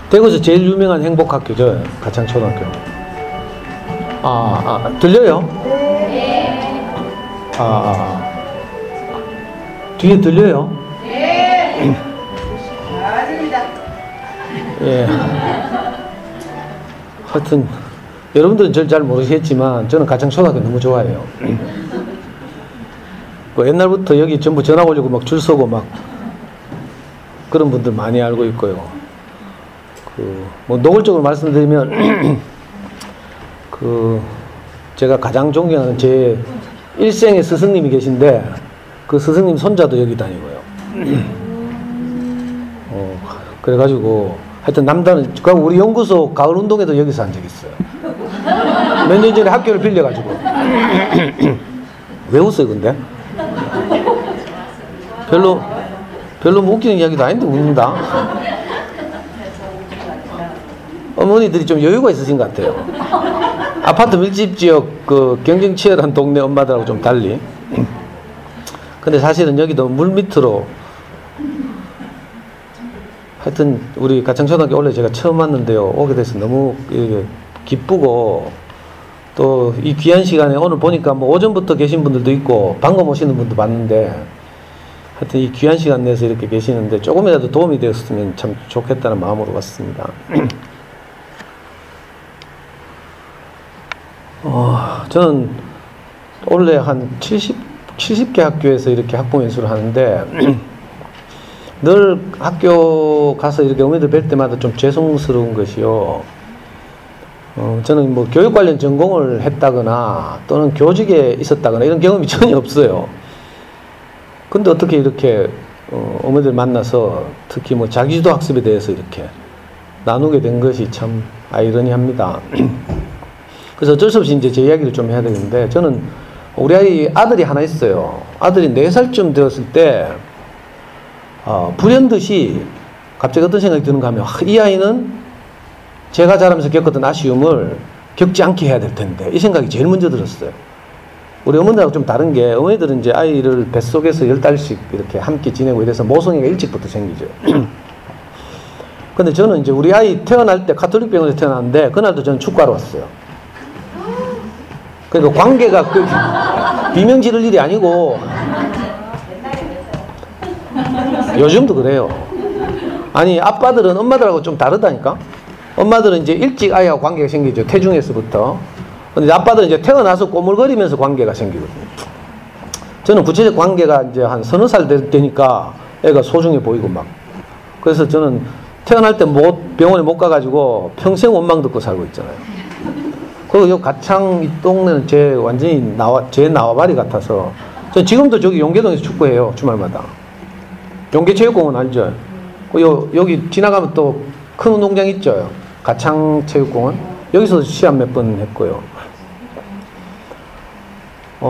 대구에서 제일 유명한 행복학교죠. 가창초등학교. 들려요? 네. 뒤에 들려요? 네. 잘합니다. 예. 하여튼 여러분들은 저를 잘 모르시겠지만 저는 가창초등학교 너무 좋아해요. 그 옛날부터 여기 전부 전화 오려고 막 줄 서고 막 그런 분들 많이 알고 있고요. 뭐 노골적으로 말씀드리면 제가 가장 존경하는 제 일생의 스승님이 계신데 그 스승님 손자도 여기 다니고요. 그래가지고 하여튼 남다른 우리 연구소 가을 운동회도 여기서 한 적 있어요. 몇 년 전에 학교를 빌려가지고. 왜 웃어요 근데? 별로 뭐 웃기는 이야기도 아닌데 웃는다. 어머니들이 좀 여유가 있으신 것 같아요. 아파트 밀집 지역 그 경쟁 치열한 동네 엄마들하고 좀 달리. 근데 사실은 여기도 물 밑으로 하여튼 우리 가창초등학교 원래 제가 처음 왔는데요. 오게 돼서 너무 기쁘고 또 이 귀한 시간에 오늘 보니까 뭐 오전부터 계신 분들도 있고 방금 오시는 분도 봤는데 하여튼 이 귀한 시간 내서 이렇게 계시는데 조금이라도 도움이 되었으면 참 좋겠다는 마음으로 왔습니다. 저는 원래 한 70개 학교에서 이렇게 학부모 연수를 하는데 늘 학교 가서 이렇게 어머니들 뵐 때마다 좀 죄송스러운 것이요. 저는 뭐 교육 관련 전공을 했다거나 또는 교직에 있었다거나 이런 경험이 전혀 없어요. 근데 어떻게 이렇게 어머니들 만나서 특히 뭐 자기주도 학습에 대해서 이렇게 나누게 된 것이 참 아이러니합니다. 그래서 어쩔 수 없이 이제 제 이야기를 좀 해야 되는데 저는 우리 아들이 하나 있어요. 아들이 4살쯤 되었을 때 불현듯이 갑자기 어떤 생각이 드는가 하면 이 아이는 제가 자라면서 겪었던 아쉬움을 겪지 않게 해야 될 텐데 이 생각이 제일 먼저 들었어요. 우리 어머니하고 좀 다른 게 어머니들은 이제 아이를 뱃속에서 10달씩 이렇게 함께 지내고 이래서 모성애가 일찍부터 생기죠. 근데 저는 이제 우리 아이 태어날 때 가톨릭 병원에서 태어났는데 그날도 저는 축구하러 왔어요. 그러니까 관계가 비명 지를 일이 아니고 요즘도 그래요. 아니 아빠들은 엄마들하고 좀 다르다니까. 엄마들은 이제 일찍 아이하고 관계가 생기죠. 태중에서부터. 근데 아빠들은 이제 태어나서 꼬물거리면서 관계가 생기거든요. 저는 구체적 관계가 이제 한 서너 살 되니까 애가 소중해 보이고 막. 그래서 저는 태어날 때 병원에 못 가가지고 평생 원망 듣고 살고 있잖아요. 그리고 요 가창 이 동네는 완전히 제 나와바리 같아서. 전 지금도 저기 용계동에서 축구해요. 주말마다. 용계체육공원 알죠? 여기 지나가면 또 큰 운동장 있죠? 가창체육공원. 여기서 시합 몇 번 했고요.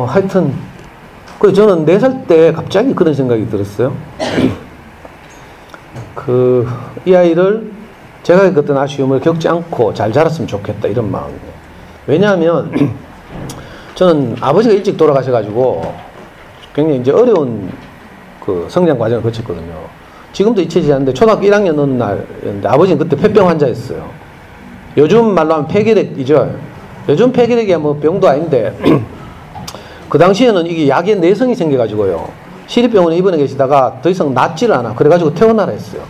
하여튼 저는 4살 때 갑자기 그런 생각이 들었어요. 이 아이를 제가 겪었던 아쉬움을 겪지 않고 잘 자랐으면 좋겠다 이런 마음이에요. 왜냐하면 저는 아버지가 일찍 돌아가셔가지고 굉장히 이제 어려운 성장 과정을 거쳤거든요. 지금도 잊혀지지 않는데 초등학교 1학년 어느 날이었는데 아버지는 그때 폐병 환자였어요. 요즘 말로 하면 폐결핵이죠. 요즘 폐결핵이야 뭐 병도 아닌데 그 당시에는 이게 약의 내성이 생겨가지고요. 시립병원에 입원해 계시다가 더 이상 낫지를 않아. 그래가지고 퇴원하라 했어요.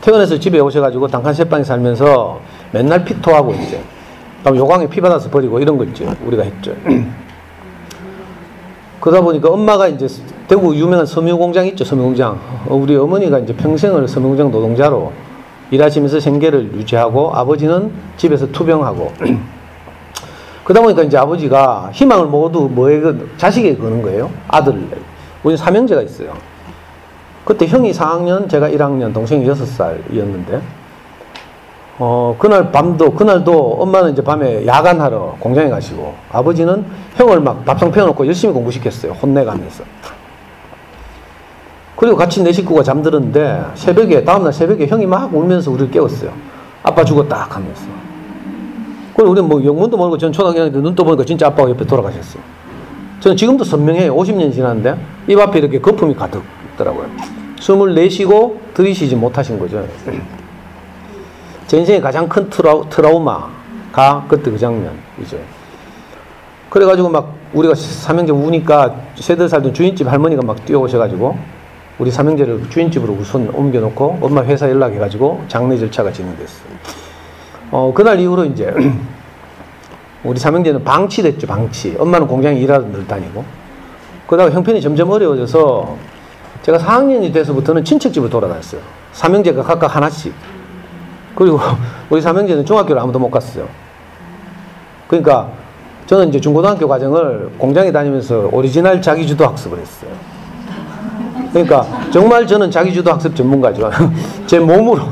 퇴원해서 집에 오셔가지고 단칸세방에 살면서 맨날 피토하고 이제 그다음 요강에 피 받아서 버리고 이런 거 있죠. 우리가 했죠. 그러다 보니까 엄마가 이제 대구 유명한 섬유공장 있죠. 섬유공장. 우리 어머니가 이제 평생을 섬유공장 노동자로 일하시면서 생계를 유지하고 아버지는 집에서 투병하고 그러다 보니까 이제 아버지가 희망을 모두 자식에게 거는 거예요. 아들을. 우리 삼형제가 있어요. 그때 형이 4학년, 제가 1학년, 동생이 6살이었는데 그날도 엄마는 이제 밤에 야간하러 공장에 가시고 아버지는 형을 막 밥상 펴놓고 열심히 공부시켰어요. 혼내가면서. 그리고 같이 내 식구가 잠들었는데 다음날 새벽에 형이 막 울면서 우리를 깨웠어요. 아빠 죽었다 하면서. 그리고 우리는 뭐 영문도 모르고 전 초등학교 1학년 때 눈 떠보니까 진짜 아빠가 옆에 돌아가셨어요. 저는 지금도 선명해요. 50년 지났는데 입 앞에 이렇게 거품이 가득 있더라고요. 숨을 내쉬고 들이쉬지 못하신 거죠. 제 인생의 가장 큰 트라우마가 그때 그 장면이죠. 그래가지고 막 우리가 삼형제 우니까 세대 살던 주인집 할머니가 막 뛰어오셔가지고 우리 삼형제를 주인집으로 우선 옮겨놓고 엄마 회사 연락해가지고 장례 절차가 진행됐어요. 그날 이후로 이제 우리 삼형제는 방치됐죠. 방치. 엄마는 공장에 일하러 늘 다니고. 그러다가 형편이 점점 어려워져서 제가 4학년이 돼서부터는 친척집을 돌아다녔어요. 삼형제가 각각 하나씩. 그리고 우리 삼형제는 중학교를 아무도 못 갔어요. 그러니까 저는 이제 중고등학교 과정을 공장에 다니면서 오리지널 자기주도 학습을 했어요. 그러니까 정말 저는 자기주도 학습 전문가죠. 제 몸으로.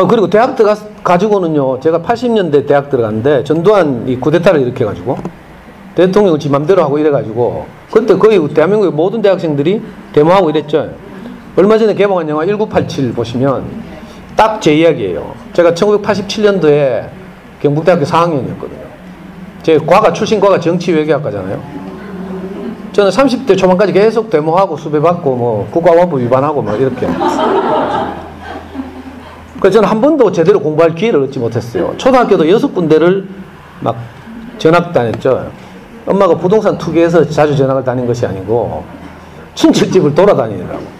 그리고 대학 가지고는요, 제가 80년대 대학 들어갔는데 전두환 이 쿠데타를 일으켜가지고 대통령을 지 맘대로 하고 이래가지고 그때 거의 대한민국의 모든 대학생들이 데모하고 이랬죠. 얼마 전에 개봉한 영화 1987 보시면 딱 제 이야기예요. 제가 1987년도에 경북대학교 4학년이었거든요. 제 출신 과가 정치외교학과잖아요. 저는 30대 초반까지 계속 데모하고 수배받고 뭐 국가원법 위반하고 뭐 이렇게. 그래서 저는 한 번도 제대로 공부할 기회를 얻지 못했어요. 초등학교도 6군데를 막 전학 다녔죠. 엄마가 부동산 투기해서 자주 전학을 다닌 것이 아니고 친척집을 돌아다니느라고.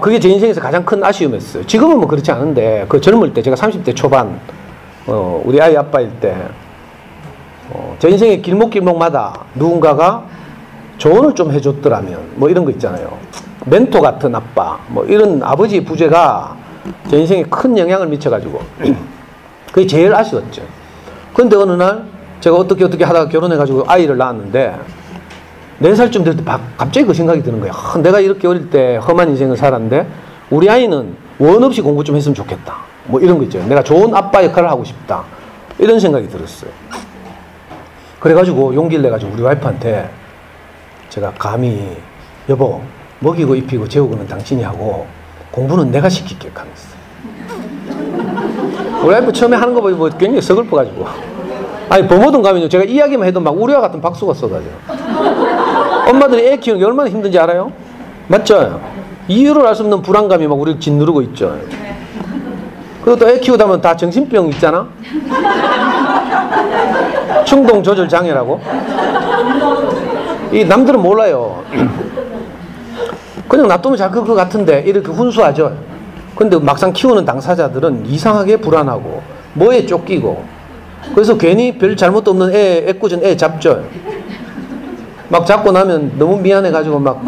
그게 제 인생에서 가장 큰 아쉬움이었어요. 지금은 뭐 그렇지 않은데 그 젊을 때 제가 30대 초반 우리 아이 아빠일 때 제 인생의 길목길목마다 누군가가 조언을 좀 해줬더라면 뭐 이런 거 있잖아요. 멘토 같은 아빠 뭐 이런 아버지의 부재가 제 인생에 큰 영향을 미쳐가지고 그게 제일 아쉬웠죠. 그런데 어느 날 제가 어떻게 하다가 결혼해가지고 아이를 낳았는데 4살쯤 될 때 갑자기 그 생각이 드는 거예요. 내가 이렇게 어릴 때 험한 인생을 살았는데 우리 아이는 원 없이 공부 좀 했으면 좋겠다. 뭐 이런 거 있죠. 내가 좋은 아빠 역할을 하고 싶다. 이런 생각이 들었어요. 그래가지고 용기를 내가지고 우리 와이프한테 제가 감히 여보 먹이고 입히고 재우고는 당신이 하고 공부는 내가 시킬게 하면서 우리 와이프 처음에 하는 거 보고 굉장히 서글퍼가지고 범어동 가면요 제가 이야기만 해도 막 우리와 같은 박수가 쏟아져요. 엄마들이 애 키우는 게 얼마나 힘든지 알아요? 맞죠? 이유를 알 수 없는 불안감이 막 우리를 짓누르고 있죠. 그리고 또 애 키우다 보면 다 정신병 있잖아? 충동 조절 장애라고. 이 남들은 몰라요. 그냥 놔두면 잘 클 것 같은데 이렇게 훈수하죠. 근데 막상 키우는 당사자들은 이상하게 불안하고 뭐에 쫓기고 그래서 괜히 별 잘못도 없는 애꿎은 애 잡죠. 막 잡고 나면 너무 미안해가지고 막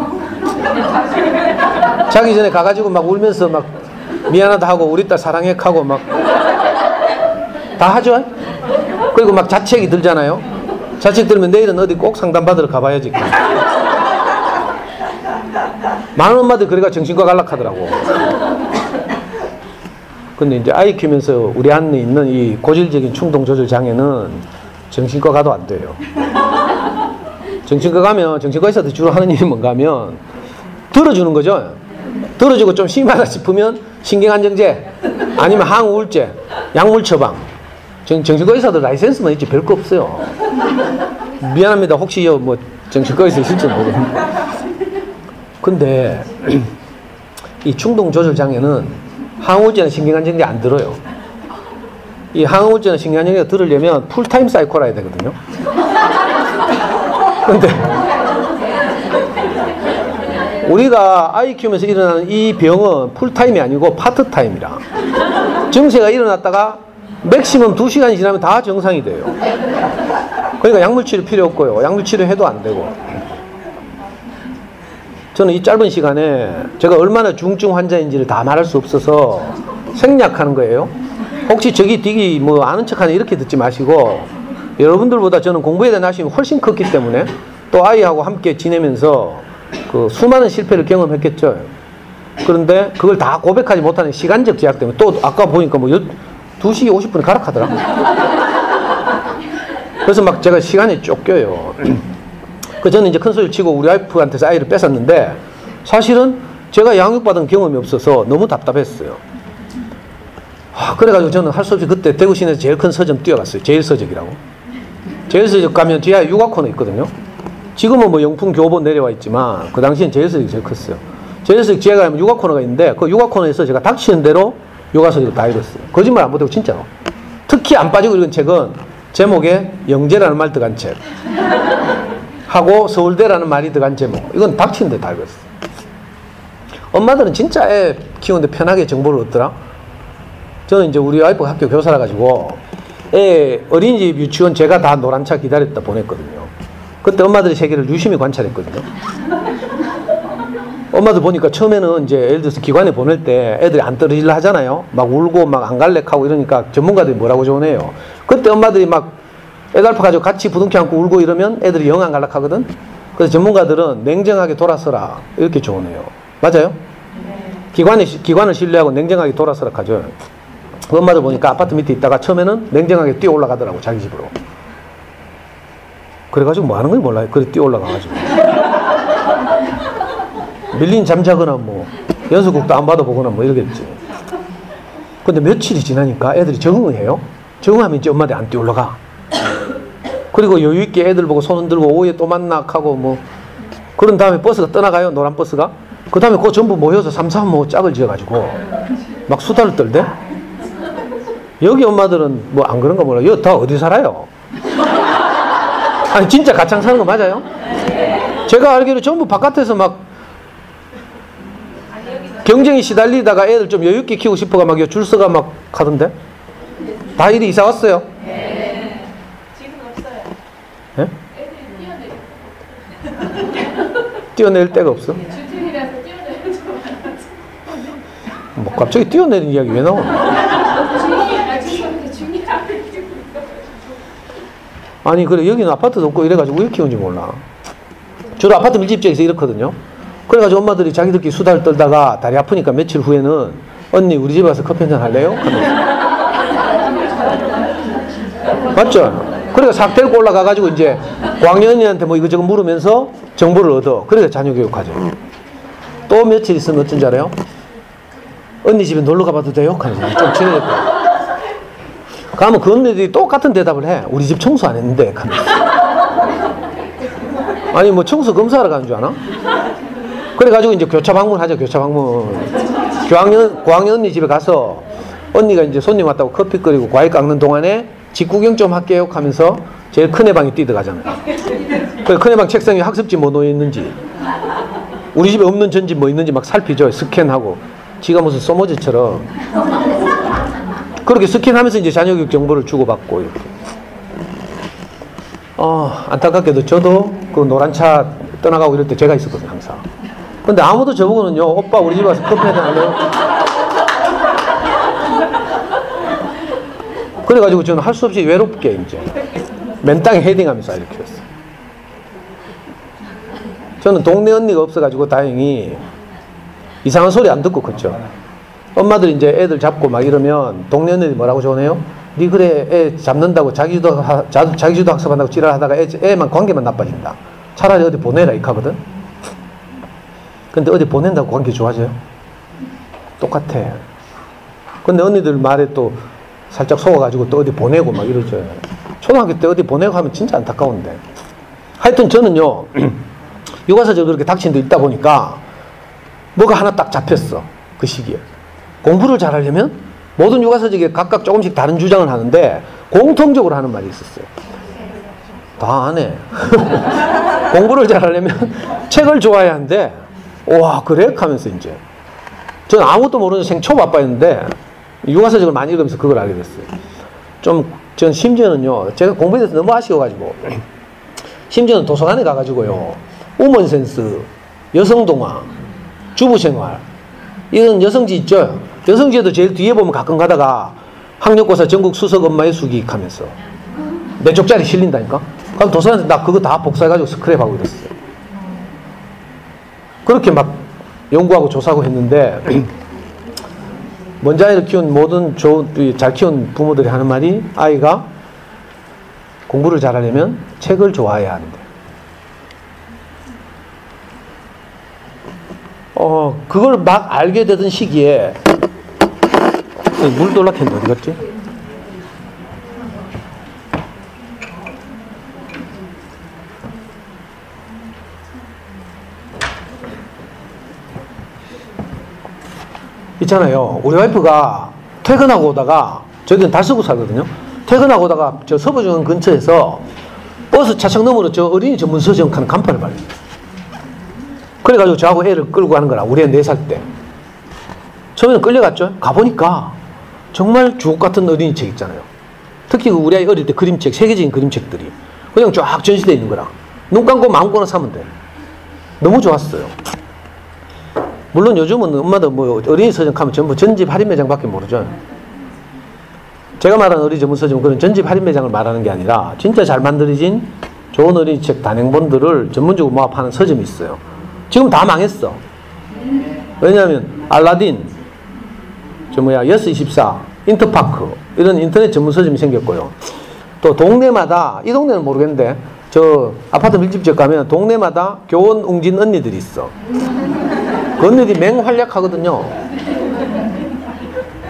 자기 전에 가가지고 막 울면서 막 미안하다 하고 우리 딸 사랑해 하고 막 다 하죠. 그리고 막 자책이 들잖아요. 자책 들면 내일은 어디 꼭 상담받으러 가봐야지. 많은 엄마들 그래가 정신과 갈락하더라고. 근데 이제 아이 키우면서 우리 안에 있는 이 고질적인 충동 조절 장애는 정신과 가도 안 돼요. 정신과 가면 정신과 의사들 주로 하는 일이 뭔가 하면 들어주는 거죠. 들어주고 좀 심하다 싶으면 신경안정제 아니면 항우울제, 약물 처방. 정신과 의사들 라이센스만 있지 별거 없어요. 미안합니다. 혹시 뭐 정신과 의사 있을지 모르겠는데. 근데 이 충동 조절 장애는 항우울제나 신경안정제 안 들어요. 이 항우울제나 신경안정제가 들으려면 풀타임 사이코라 해야 되거든요. 근데 우리가 아이 키우면서 일어나는 이 병은 풀타임이 아니고 파트타임이라 증세가 일어났다가 맥시멈 2시간이 지나면 다 정상이 돼요. 그러니까 약물치료 필요 없고요. 약물치료 해도 안 되고. 저는 이 짧은 시간에 제가 얼마나 중증 환자인지를 다 말할 수 없어서 생략하는 거예요. 혹시 저기 되게 뭐 아는 척하는 이렇게 듣지 마시고 여러분들보다 저는 공부에 대한 아쉬움이 훨씬 컸기 때문에 또 아이하고 함께 지내면서 그 수많은 실패를 경험했겠죠. 그런데 그걸 다 고백하지 못하는 시간적 제약 때문에 또 아까 보니까 뭐 2시 50분에 가락하더라. 그래서 막 제가 시간에 쫓겨요. 그 저는 이제 큰 소리 치고 우리 와이프한테서 아이를 뺏었는데 사실은 제가 양육받은 경험이 없어서 너무 답답했어요. 그래가지고 저는 할 수 없이 그때 대구 시내에서 제일 큰 서점 뛰어갔어요. 제일서적이라고. 제일서적 가면 뒤에 육아 코너 있거든요. 지금은 뭐 영풍 교본 내려와 있지만 그 당시엔 제일서력이 제일 컸어요. 제일서력 지하에 가면 육아 코너가 있는데 그 육아 코너에서 제가 닥치는 대로 요가 서적을 다 읽었어요. 거짓말 안 못하고 진짜로. 특히 안 빠지고 읽은 책은 제목에 영재라는 말 들어간 책 하고 서울대라는 말이 들어간 제목. 이건 닥치는 데 다 읽었어요. 엄마들은 진짜 애 키우는데 편하게 정보를 얻더라. 저는 이제 우리 와이프가 학교 교사라 가지고 애 어린이집 유치원 제가 다 노란차 기다렸다 보냈거든요. 그때 엄마들의 세계를 유심히 관찰했거든요. 엄마들 보니까 처음에는 이제 예를 들어서 기관에 보낼 때 애들이 안 떨어질라 하잖아요. 막 울고 막 안 갈래하고 이러니까 전문가들이 뭐라고 조언해요. 그때 엄마들이 막 애달파 가지고 같이 부둥켜 안고 울고 이러면 애들이 영 안 갈라 하거든. 그래서 전문가들은 냉정하게 돌아서라 이렇게 조언해요. 맞아요? 기관을 신뢰하고 냉정하게 돌아서라 하죠. 그 엄마들 보니까 아파트 밑에 있다가 처음에는 냉정하게 뛰어 올라가더라고 자기 집으로. 그래가지고 뭐 하는 걸 몰라요. 그래 뛰어 올라가가지고 밀린 잠자거나 뭐 연수국도 안 받아보거나 뭐 이러겠지. 근데 며칠이 지나니까 애들이 적응을 해요. 적응하면 이제 엄마들이 안 뛰어 올라가. 그리고 여유있게 애들 보고 손 흔들고 오후에 또 만나 하고 뭐 그런 다음에 버스가 떠나가요. 노란 버스가. 그 다음에 그거 전부 모여서 삼삼오오 짝을 지어가지고 막 수다를 떨대. 여기 엄마들은 뭐 안 그런가 몰라. 여기 다 어디 살아요? 아니 진짜 가창 사는 거 맞아요? 제가 알기로 전부 바깥에서 막 경쟁이 시달리다가 애들 좀 여유있게 키우고 싶어가 막 줄 서가 막 하던데? 다 이리 이사 왔어요? 네. 지금 없어요. 예? 애들이 뛰어내릴 데가 없어? 주택이라서 뛰어내려서 뭐 갑자기 뛰어내린 이야기 왜 나오나? 아니 그래 여기는 아파트도 없고 이래가지고 왜 키우는지 몰라. 주로 아파트 밀집 지역에서 이렇거든요. 그래가지고 엄마들이 자기들끼리 수다를 떨다가 다리 아프니까 며칠 후에는 언니 우리 집에 와서 커피 한잔 할래요? 맞죠? 그래서 싹 데리고 올라가가지고 이제 광년 언니한테 뭐 이거저거 물으면서 정보를 얻어. 그래서 자녀 교육하죠. 또 며칠 있으면 어쩐지 알아요? 언니 집에 놀러 가봐도 돼요? 좀 친해졌다. 가면 그 언니들이 똑같은 대답을 해. 우리 집 청소 안 했는데. 아니 뭐 청소 검사하러 가는 줄 아나? 그래가지고 이제 교차 방문하죠. 교차 방문. 고학년 언니 집에 가서 언니가 이제 손님 왔다고 커피 끓이고 과일 깎는 동안에 집 구경 좀 할게요 하면서 제일 큰 애방에 뛰어가잖아요. 그래서 큰 애방 책상에 학습지 뭐 놓여있는지 우리 집에 없는 전집 뭐 있는지 막 살피죠. 스캔하고 지가 무슨 소모지처럼 그렇게 스캔하면서 이제 자녀교육 정보를 주고받고 이렇게. 안타깝게도 저도 그 노란 차 떠나가고 이럴 때 제가 있었거든요 항상. 근데 아무도 저보고는요 오빠 우리 집 와서 커피 한잔 할래요? 그래가지고 저는 할 수 없이 외롭게 이제 맨땅에 헤딩하면서 이렇게 했어요. 저는 동네 언니가 없어가지고 다행히 이상한 소리 안 듣고 컸죠. 엄마들이 이제 애들 잡고 막 이러면 동네 언니들이 뭐라고 조언해요? 니 그래 애 잡는다고 자기주도 학습한다고 지랄하다가 애만 관계만 나빠진다. 차라리 어디 보내라 이렇게 하거든. 근데 어디 보낸다고 관계 좋아져요? 똑같아. 근데 언니들 말에 또 살짝 속아가지고 또 어디 보내고 막 이러죠. 초등학교 때 어디 보내고 하면 진짜 안타까운데. 하여튼 저는요 육아서적 그렇게 닥친 데 있다 보니까 뭐가 하나 딱 잡혔어. 그 시기에 공부를 잘하려면 모든 육아서적에 각각 조금씩 다른 주장을 하는데 공통적으로 하는 말이 있었어요. 다 안 해. 공부를 잘하려면 책을 좋아해야 하는데 와 그래? 하면서 이제 저는 아무것도 모르는 생초바빠였는데 육아서적을 많이 읽으면서 그걸 알게 됐어요. 전 심지어는요 제가 공부에 대해서 너무 아쉬워가지고 심지어는 도서관에 가가지고요 우먼센스, 여성동화, 주부생활 이런 여성지 있죠. 여성지에도 제일 뒤에 보면 가끔 가다가 학력고사 전국 수석 엄마의 수기 하면서 몇 쪽짜리 실린다니까. 그럼 도서관에서 나 그거 다 복사해가지고 스크랩하고 이랬어요. 그렇게 막 연구하고 조사하고 했는데 먼저 아이를 키운 모든 잘 키운 부모들이 하는 말이 아이가 공부를 잘하려면 책을 좋아해야 한대. 그걸 막 알게 되던 시기에 물 돌락했는데 어디 갔지? 있잖아요. 우리 와이프가 퇴근하고 오다가, 저희는 달서구 살거든요. 퇴근하고 오다가 저 서부중앙 근처에서 버스 차창 너머로 저 어린이 전문 서점 하는 간판을 발견. 그래가지고 저하고 애를 끌고 가는 거라. 우리 애 4살 때. 처음에는 끌려갔죠. 가보니까 정말 주옥 같은 어린이 책 있잖아요. 특히 우리 아이 어릴 때 그림책, 세계적인 그림책들이 그냥 쫙 전시되어 있는 거라. 눈 감고 마음껏 사면 돼. 너무 좋았어요. 물론 요즘은 엄마들 뭐 어린이 서점 가면 전부 전집 할인 매장밖에 모르죠. 제가 말하는 어린이 전문 서점은 그런 전집 할인 매장을 말하는 게 아니라 진짜 잘 만들어진 좋은 어린이 책 단행본들을 전문적으로 모아파는 서점이 있어요. 지금 다 망했어. 왜냐하면 알라딘, 여스24, 인터파크 이런 인터넷 전문 서점이 생겼고요. 또 동네마다, 이 동네는 모르겠는데 저 아파트 밀집지역 가면 동네마다 교원 웅진 언니들이 있어. 그 언니들이 맹활약하거든요.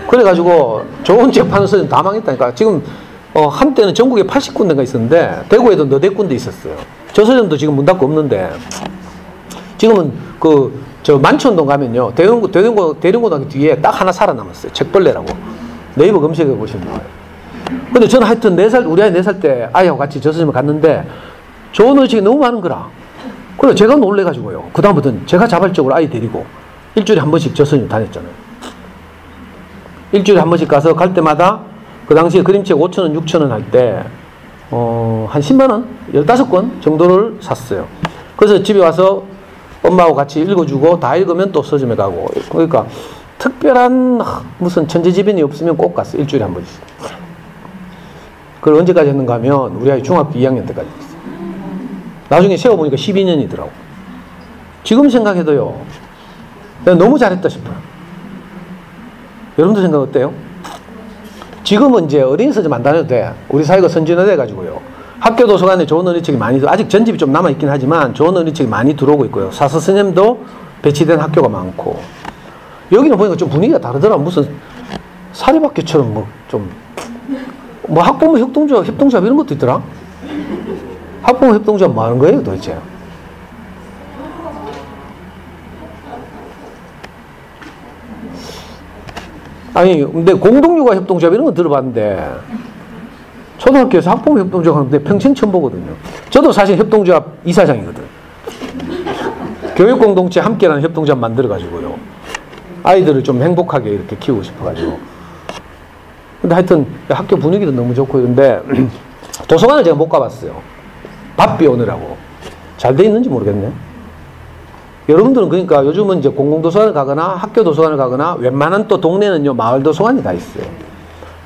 그래가지고 좋은 책 파는 서점 다 망했다니까. 지금 한때는 전국에 80군데가 있었는데 대구에도 너댓 군데 있었어요. 저 서점도 지금 문 닫고 없는데 지금은 저 만천동 가면요 대령고등학교 뒤에 딱 하나 살아남았어요. 책벌레라고. 네이버 검색해 보시면 나와요. 근데 저는 하여튼 우리 아이 4살 때 아이하고 같이 저 서점에 갔는데 좋은 의식이 너무 많은 거라. 그래서 제가 놀래가지고요. 그다음부터는 제가 자발적으로 아이 데리고 일주일에 한 번씩 저 서점 다녔잖아요. 일주일에 한 번씩 가서 갈 때마다 그 당시에 그림책 5,000원, 6,000원 할 때 한 10만원? 15권 정도를 샀어요. 그래서 집에 와서 엄마하고 같이 읽어주고 다 읽으면 또 서점에 가고. 그러니까 특별한 무슨 천재지변이 없으면 꼭 갔어요. 일주일에 한 번씩. 그걸 언제까지 했는가 하면 우리 아이 중학교 2학년 때까지 했어요. 나중에 세어보니까 12년이더라고. 지금 생각해도요, 내가 너무 잘했다 싶어요. 여러분들 생각 어때요? 지금은 이제 어린이 서점 안 다녀도 돼. 우리 사회가 선진화돼가지고요. 학교 도서관에 좋은 어린이책이 많이, 아직 전집이 좀 남아있긴 하지만 좋은 어린이책이 많이 들어오고 있고요. 사서스님도 배치된 학교가 많고. 여기는 보니까 좀 분위기가 다르더라. 무슨 사립학교처럼 학부모 협동조합 이런 것도 있더라. 학부모 협동조합 뭐 하는 거예요 도대체? 아니 근데 공동육아 협동조합 이런 거 들어봤는데 초등학교에서 학부모 협동조합 하는데 평생 처음 보거든요. 저도 사실 협동조합 이사장이거든. 교육공동체 함께라는 협동조합 만들어가지고요. 아이들을 좀 행복하게 이렇게 키우고 싶어가지고. 근데 하여튼 학교 분위기도 너무 좋고 이런데 도서관을 제가 못 가봤어요. 바삐 오느라고. 잘 돼 있는지 모르겠네. 여러분들은 그러니까 요즘은 이제 공공도서관을 가거나 학교 도서관을 가거나 웬만한 또 동네는요 마을 도서관이 다 있어요.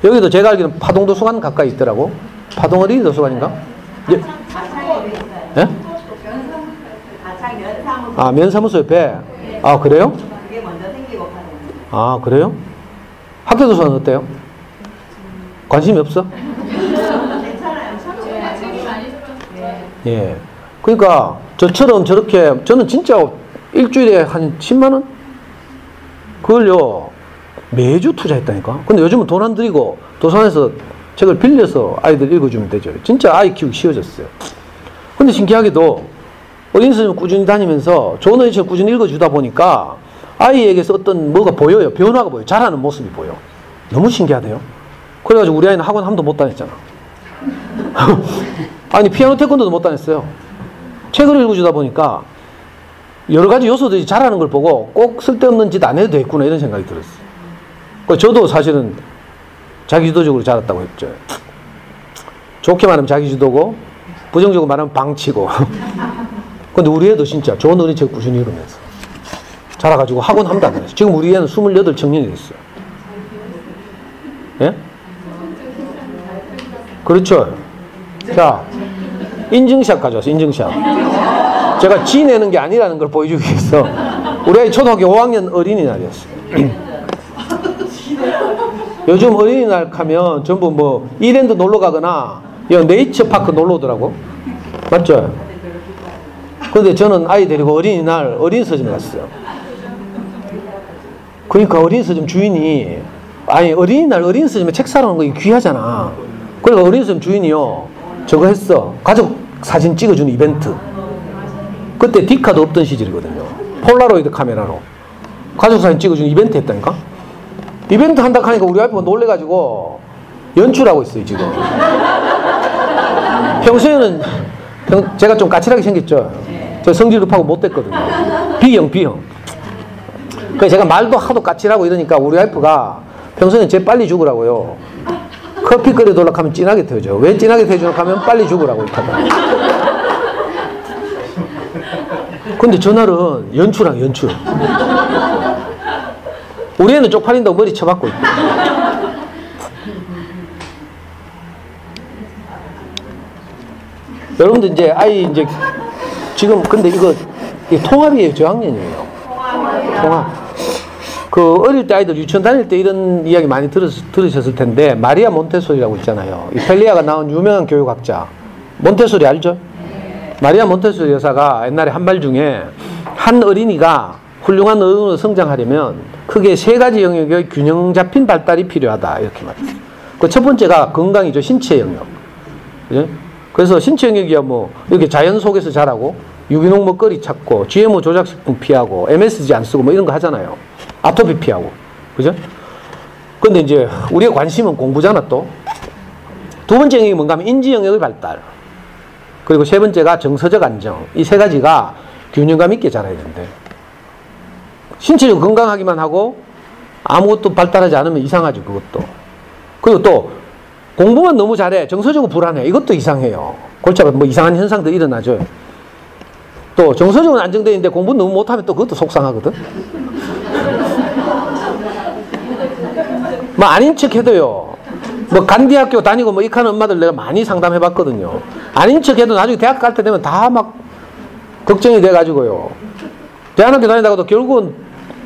여기도 제가 알기로는 파동 도서관 가까이 있더라고. 파동 어린이 도서관인가? 예? 예? 아 면사무소 옆에. 아 그래요? 아 그래요? 학교 도서관 어때요? 관심이 없어? 예. 그러니까 저처럼 저렇게 저는 진짜 일주일에 한 10만원? 그걸요 매주 투자했다니까. 근데 요즘은 돈 안 들이고 도서관에서 책을 빌려서 아이들 읽어주면 되죠. 진짜 아이 키우기 쉬워졌어요. 근데 신기하게도 어린이 서점 꾸준히 다니면서 좋은 어린이책 꾸준히 읽어주다 보니까 아이에게서 어떤 뭐가 보여요. 변화가 보여요. 자라는 모습이 보여. 너무 신기하대요. 그래가지고 우리 아이는 학원 한 번도 못 다녔잖아. 아니 피아노 태권도도 못 다녔어요. 책을 읽어주다 보니까 여러 가지 요소들이 자라는 걸 보고 꼭 쓸데없는 짓 안 해도 되겠구나 이런 생각이 들었어요. 저도 사실은 자기주도적으로 자랐다고 했죠. 좋게 말하면 자기주도고 부정적으로 말하면 방치고. 근데 우리 애도 진짜 좋은 어린이책 꾸준히 읽으면서 자라가지고 학원 한 번도 안 다녔어요. 지금 우리 애는 28 청년이 됐어요. 예? 그렇죠. 자, 인증샷 가져왔어, 인증샷. 제가 지 내는 게 아니라는 걸 보여주기 위해서 우리 아이 초등학교 5학년 어린이날이었어요. 요즘 어린이날 가면 전부 뭐 이랜드 놀러 가거나 네이처파크 놀러 오더라고. 맞죠? 근데 저는 아이 데리고 어린이날 어린이 서점에 갔어요. 그러니까 어린이 서점 주인이 아니 어린이날 어린이 서점에 책 사러 오는 거 귀하잖아. 그러니까 어린이 서점 주인이요 저거 했어. 가족 사진 찍어주는 이벤트. 그때 디카도 없던 시절이거든요. 폴라로이드 카메라로 가족 사진 찍어주는 이벤트 했다니까. 이벤트 한다 하니까 우리 와이프가 놀래가지고 연출하고 있어요, 지금. 평소에는 제가 좀 까칠하게 생겼죠. 저 성질 급하고 못됐거든요. B형. 그래서 제가 말도 하도 까칠하고 이러니까 우리 와이프가 평소에는 쟤 빨리 죽으라고요. 커피 끓여달라고 하면 진하게 태워줘요. 왜 진하게 태워주려고 하면 빨리 죽으라고 하다. 근데 전날은 연출. 우리 애는 쪽팔린다고 머리 쳐박고 있고. 여러분들 이제 아이 이제 지금 근데 이거 통합이에요, 저학년이에요. 통합. 그 어릴 때 아이들 유치원 다닐 때 이런 이야기 많이 들으셨을 텐데 마리아 몬테소리라고 있잖아요. 이탈리아가 나온 유명한 교육학자. 몬테소리 알죠? 마리아 몬테소리 여사가 옛날에 한 말 중에 한 어린이가 훌륭한 어른으로 성장하려면 크게 3가지 영역의 균형 잡힌 발달이 필요하다 이렇게 말했어요. 그 첫 번째가 건강이죠. 신체 영역. 그죠? 그래서 신체 영역이야 뭐 이렇게 자연 속에서 자라고 유기농 먹거리 찾고 GMO 조작식품 피하고 MSG 안 쓰고 뭐 이런 거 하잖아요. 아토피 피하고. 그죠? 근데 이제 우리의 관심은 공부잖아 또. 두 번째 영역이 뭔가 하면 인지 영역의 발달. 그리고 세 번째가 정서적 안정. 이 3가지가 균형감 있게 자라야 된대. 신체적으로 건강하기만 하고 아무것도 발달하지 않으면 이상하죠, 그것도. 그리고 또 공부만 너무 잘해. 정서적으로 불안해. 이것도 이상해요. 골자가 뭐 이상한 현상들이 일어나죠. 또 정서적으로 안정되어 있는데 공부 너무 못하면 또 그것도 속상하거든. 뭐 아닌 척 해도요. 뭐 간디학교 다니고 뭐 이카는 엄마들 내가 많이 상담해 봤거든요. 아닌 척 해도 나중에 대학 갈 때 되면 다 막 걱정이 돼 가지고요. 대학교 다니다가도 결국은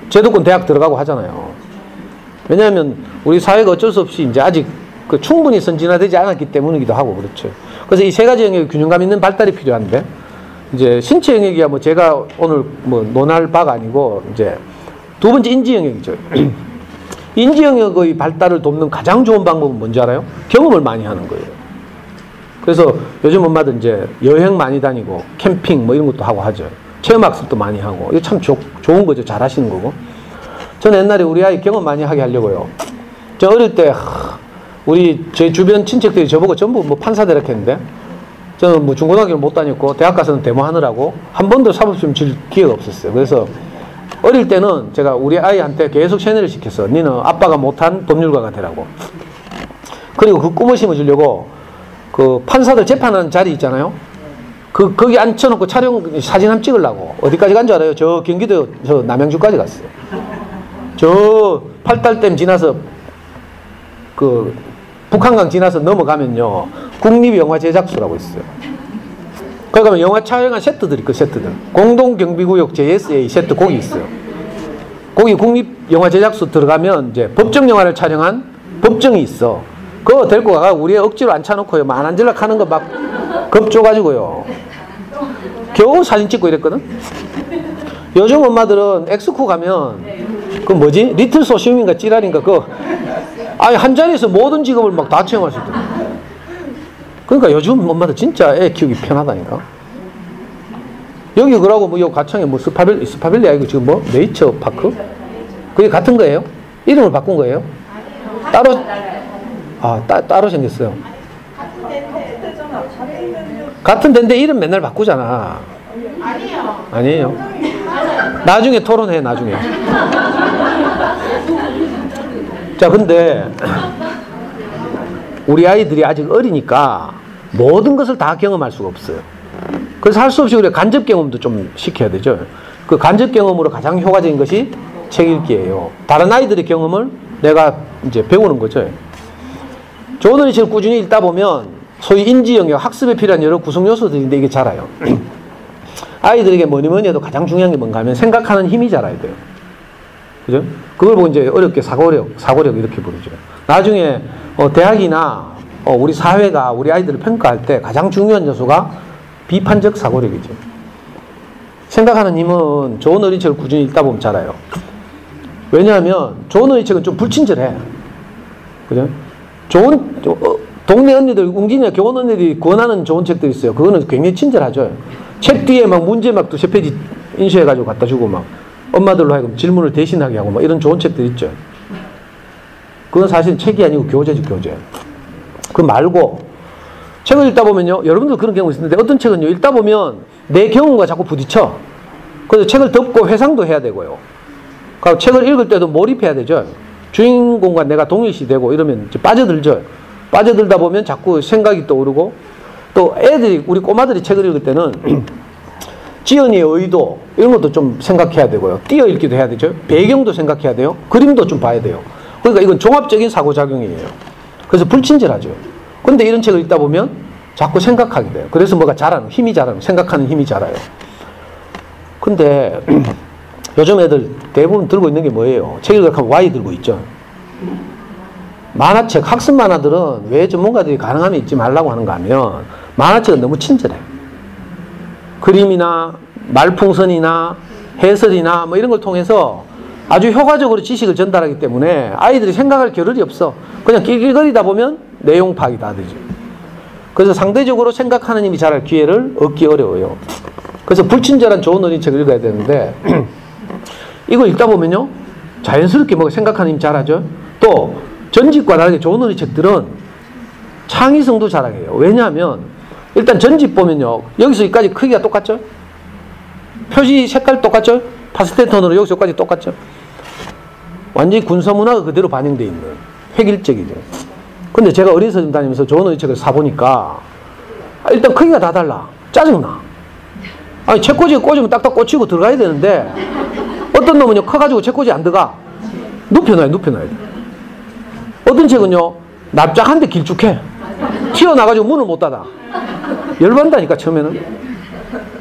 제도권 대학 들어가고 하잖아요. 왜냐하면 우리 사회가 어쩔 수 없이 이제 아직 그 충분히 선진화되지 않았기 때문이기도 하고 그렇죠. 그래서 이 3가지 영역의 균형감 있는 발달이 필요한데 이제 신체 영역이야 뭐 제가 오늘 뭐 논할 바가 아니고 이제 두 번째 인지 영역이죠. 인지 영역의 발달을 돕는 가장 좋은 방법은 뭔지 알아요? 경험을 많이 하는 거예요. 그래서 요즘 엄마들 이제 여행 많이 다니고 캠핑 뭐 이런 것도 하고 하죠. 체험학습도 많이 하고 이거 참 좋은 거죠. 잘 하시는 거고. 저는 옛날에 우리 아이 경험 많이 하게 하려고요. 저 어릴 때 제 주변 친척들이 저보고 전부 뭐 판사 되라고 했는데 저는 뭐 중고등학교를 못 다녔고 대학 가서는 데모하느라고 한 번도 사법시험 칠 기회가 없었어요. 그래서 어릴 때는 제가 우리 아이한테 계속 세뇌를 시켰어. 너는 아빠가 못한 법률가가 되라고. 그리고 그 꿈을 심어주려고 그 판사들 재판하는 자리 있잖아요. 거기 앉혀놓고 사진 한번 찍으려고. 어디까지 간 줄 알아요? 저 경기도 저 남양주까지 갔어요. 저 팔달댐 지나서 그 북한강 지나서 넘어가면요. 국립영화제작소라고 있어요. 거기 가면 영화 촬영한 세트들 있고 세트들. 공동경비구역 JSA 세트 거기 있어요. 거기 국립영화제작소 들어가면 이제 법정 영화를 촬영한 법정이 있어. 그거 데리고 가가 우리 억지로 앉혀놓고요. 안 앉으려고 하는 거 막 겁줘가지고요. 겨우 사진 찍고 이랬거든. 요즘 엄마들은 엑스코 가면 그 뭐지? 리틀 소시움인가 찌랄인가 아니 한 자리에서 모든 직업을 막 다 체험할 수 있더라고. 그러니까 요즘 엄마들 진짜 애 키우기 편하다니까. 여기 그러고 뭐 요 가창에 뭐 스파빌리 아니고 지금 뭐 네이처 파크? 그게 같은 거예요? 이름을 바꾼 거예요? 따로 따로 생겼어요. 같은 데인데 이름 맨날 바꾸잖아. 아니에요. 나중에 토론해 나중에. 자, 근데 우리 아이들이 아직 어리니까 모든 것을 다 경험할 수가 없어요. 그래서 할 수 없이 우리가 간접 경험도 좀 시켜야 되죠. 그 간접 경험으로 가장 효과적인 것이 책 읽기예요. 다른 아이들의 경험을 내가 이제 배우는 거죠. 좋은 어린이 책을 꾸준히 읽다 보면 소위 인지 영역, 학습에 필요한 여러 구성 요소들인데 이게 자라요. 아이들에게 뭐니 해도 가장 중요한 게 뭔가 하면 생각하는 힘이 자라야 돼요. 그죠? 그걸 보고 이제 어렵게 사고력 이렇게 부르죠. 나중에 대학이나 우리 사회가 우리 아이들을 평가할 때 가장 중요한 요소가 비판적 사고력이죠. 생각하는 힘은 좋은 어린이책을 꾸준히 읽다 보면 자라요. 왜냐하면 좋은 어린이책은 좀 불친절해. 그죠? 동네 언니들, 웅진이나 교원 언니들이 권하는 좋은 책들이 있어요. 그거는 굉장히 친절하죠. 책 뒤에 막 문제 막 두세 페이지 인쇄해가지고 갖다 주고 막 엄마들로 하여금 질문을 대신하게 하고 막 이런 좋은 책들 있죠. 그건 사실 책이 아니고 교재죠, 교재. 그 말고 책을 읽다 보면요, 여러분들 그런 경우 있는데 어떤 책은요, 읽다 보면 내 경험과 자꾸 부딪혀. 그래서 책을 덮고 회상도 해야 되고요. 그러니까 책을 읽을 때도 몰입해야 되죠. 주인공과 내가 동일시되고 이러면 이제 빠져들죠. 빠져들다 보면 자꾸 생각이 떠오르고, 또 애들이, 우리 꼬마들이 책을 읽을 때는 지연이의 의도 이런 것도 좀 생각해야 되고요. 띄어 읽기도 해야 되죠. 배경도 생각해야 돼요. 그림도 좀 봐야 돼요. 그러니까 이건 종합적인 사고작용이에요. 그래서 불친절하죠. 근데 이런 책을 읽다 보면 자꾸 생각하게 돼요. 그래서 뭐가 자라는, 힘이 자라는, 생각하는 힘이 자라요. 근데 요즘 애들 대부분 들고 있는 게 뭐예요? 책 읽으려고 하면 Y 들고 있죠. 만화책, 학습 만화들은 왜 전문가들이 가능하면 읽지 말라고 하는가 하면 만화책은 너무 친절해요. 그림이나 말풍선이나 해설이나 뭐 이런 걸 통해서 아주 효과적으로 지식을 전달하기 때문에 아이들이 생각할 겨를이 없어. 그냥 낄낄거리다 보면 내용 파악이 다 되죠. 그래서 상대적으로 생각하는 힘이 자랄 기회를 얻기 어려워요. 그래서 불친절한 좋은 어린이책을 읽어야 되는데 이걸 읽다 보면요, 자연스럽게 뭐 생각하는 힘이 자라죠. 또 전집과 다르게 좋은 어린이책들은 창의성도 자라게 해요. 왜냐하면 일단 전집 보면요, 여기서 여기까지 크기가 똑같죠. 표지 색깔 똑같죠. 파스텔 톤으로 여기서 여기까지 똑같죠. 완전히 군사문화가 그대로 반영되어 있는 획일적이죠. 근데 제가 어린 서점 다니면서 좋은 어린이책을 사보니까 일단 크기가 다 달라. 짜증나. 아니 책꽂이에 꽂으면 딱딱 꽂히고 들어가야 되는데 어떤 놈은요 커가지고 책꽂이 안 들어가. 눕혀놔야 돼. 어떤 책은요 납작한데 길쭉해. 튀어나가지고 문을 못 닫아. 열받는다니까 처음에는.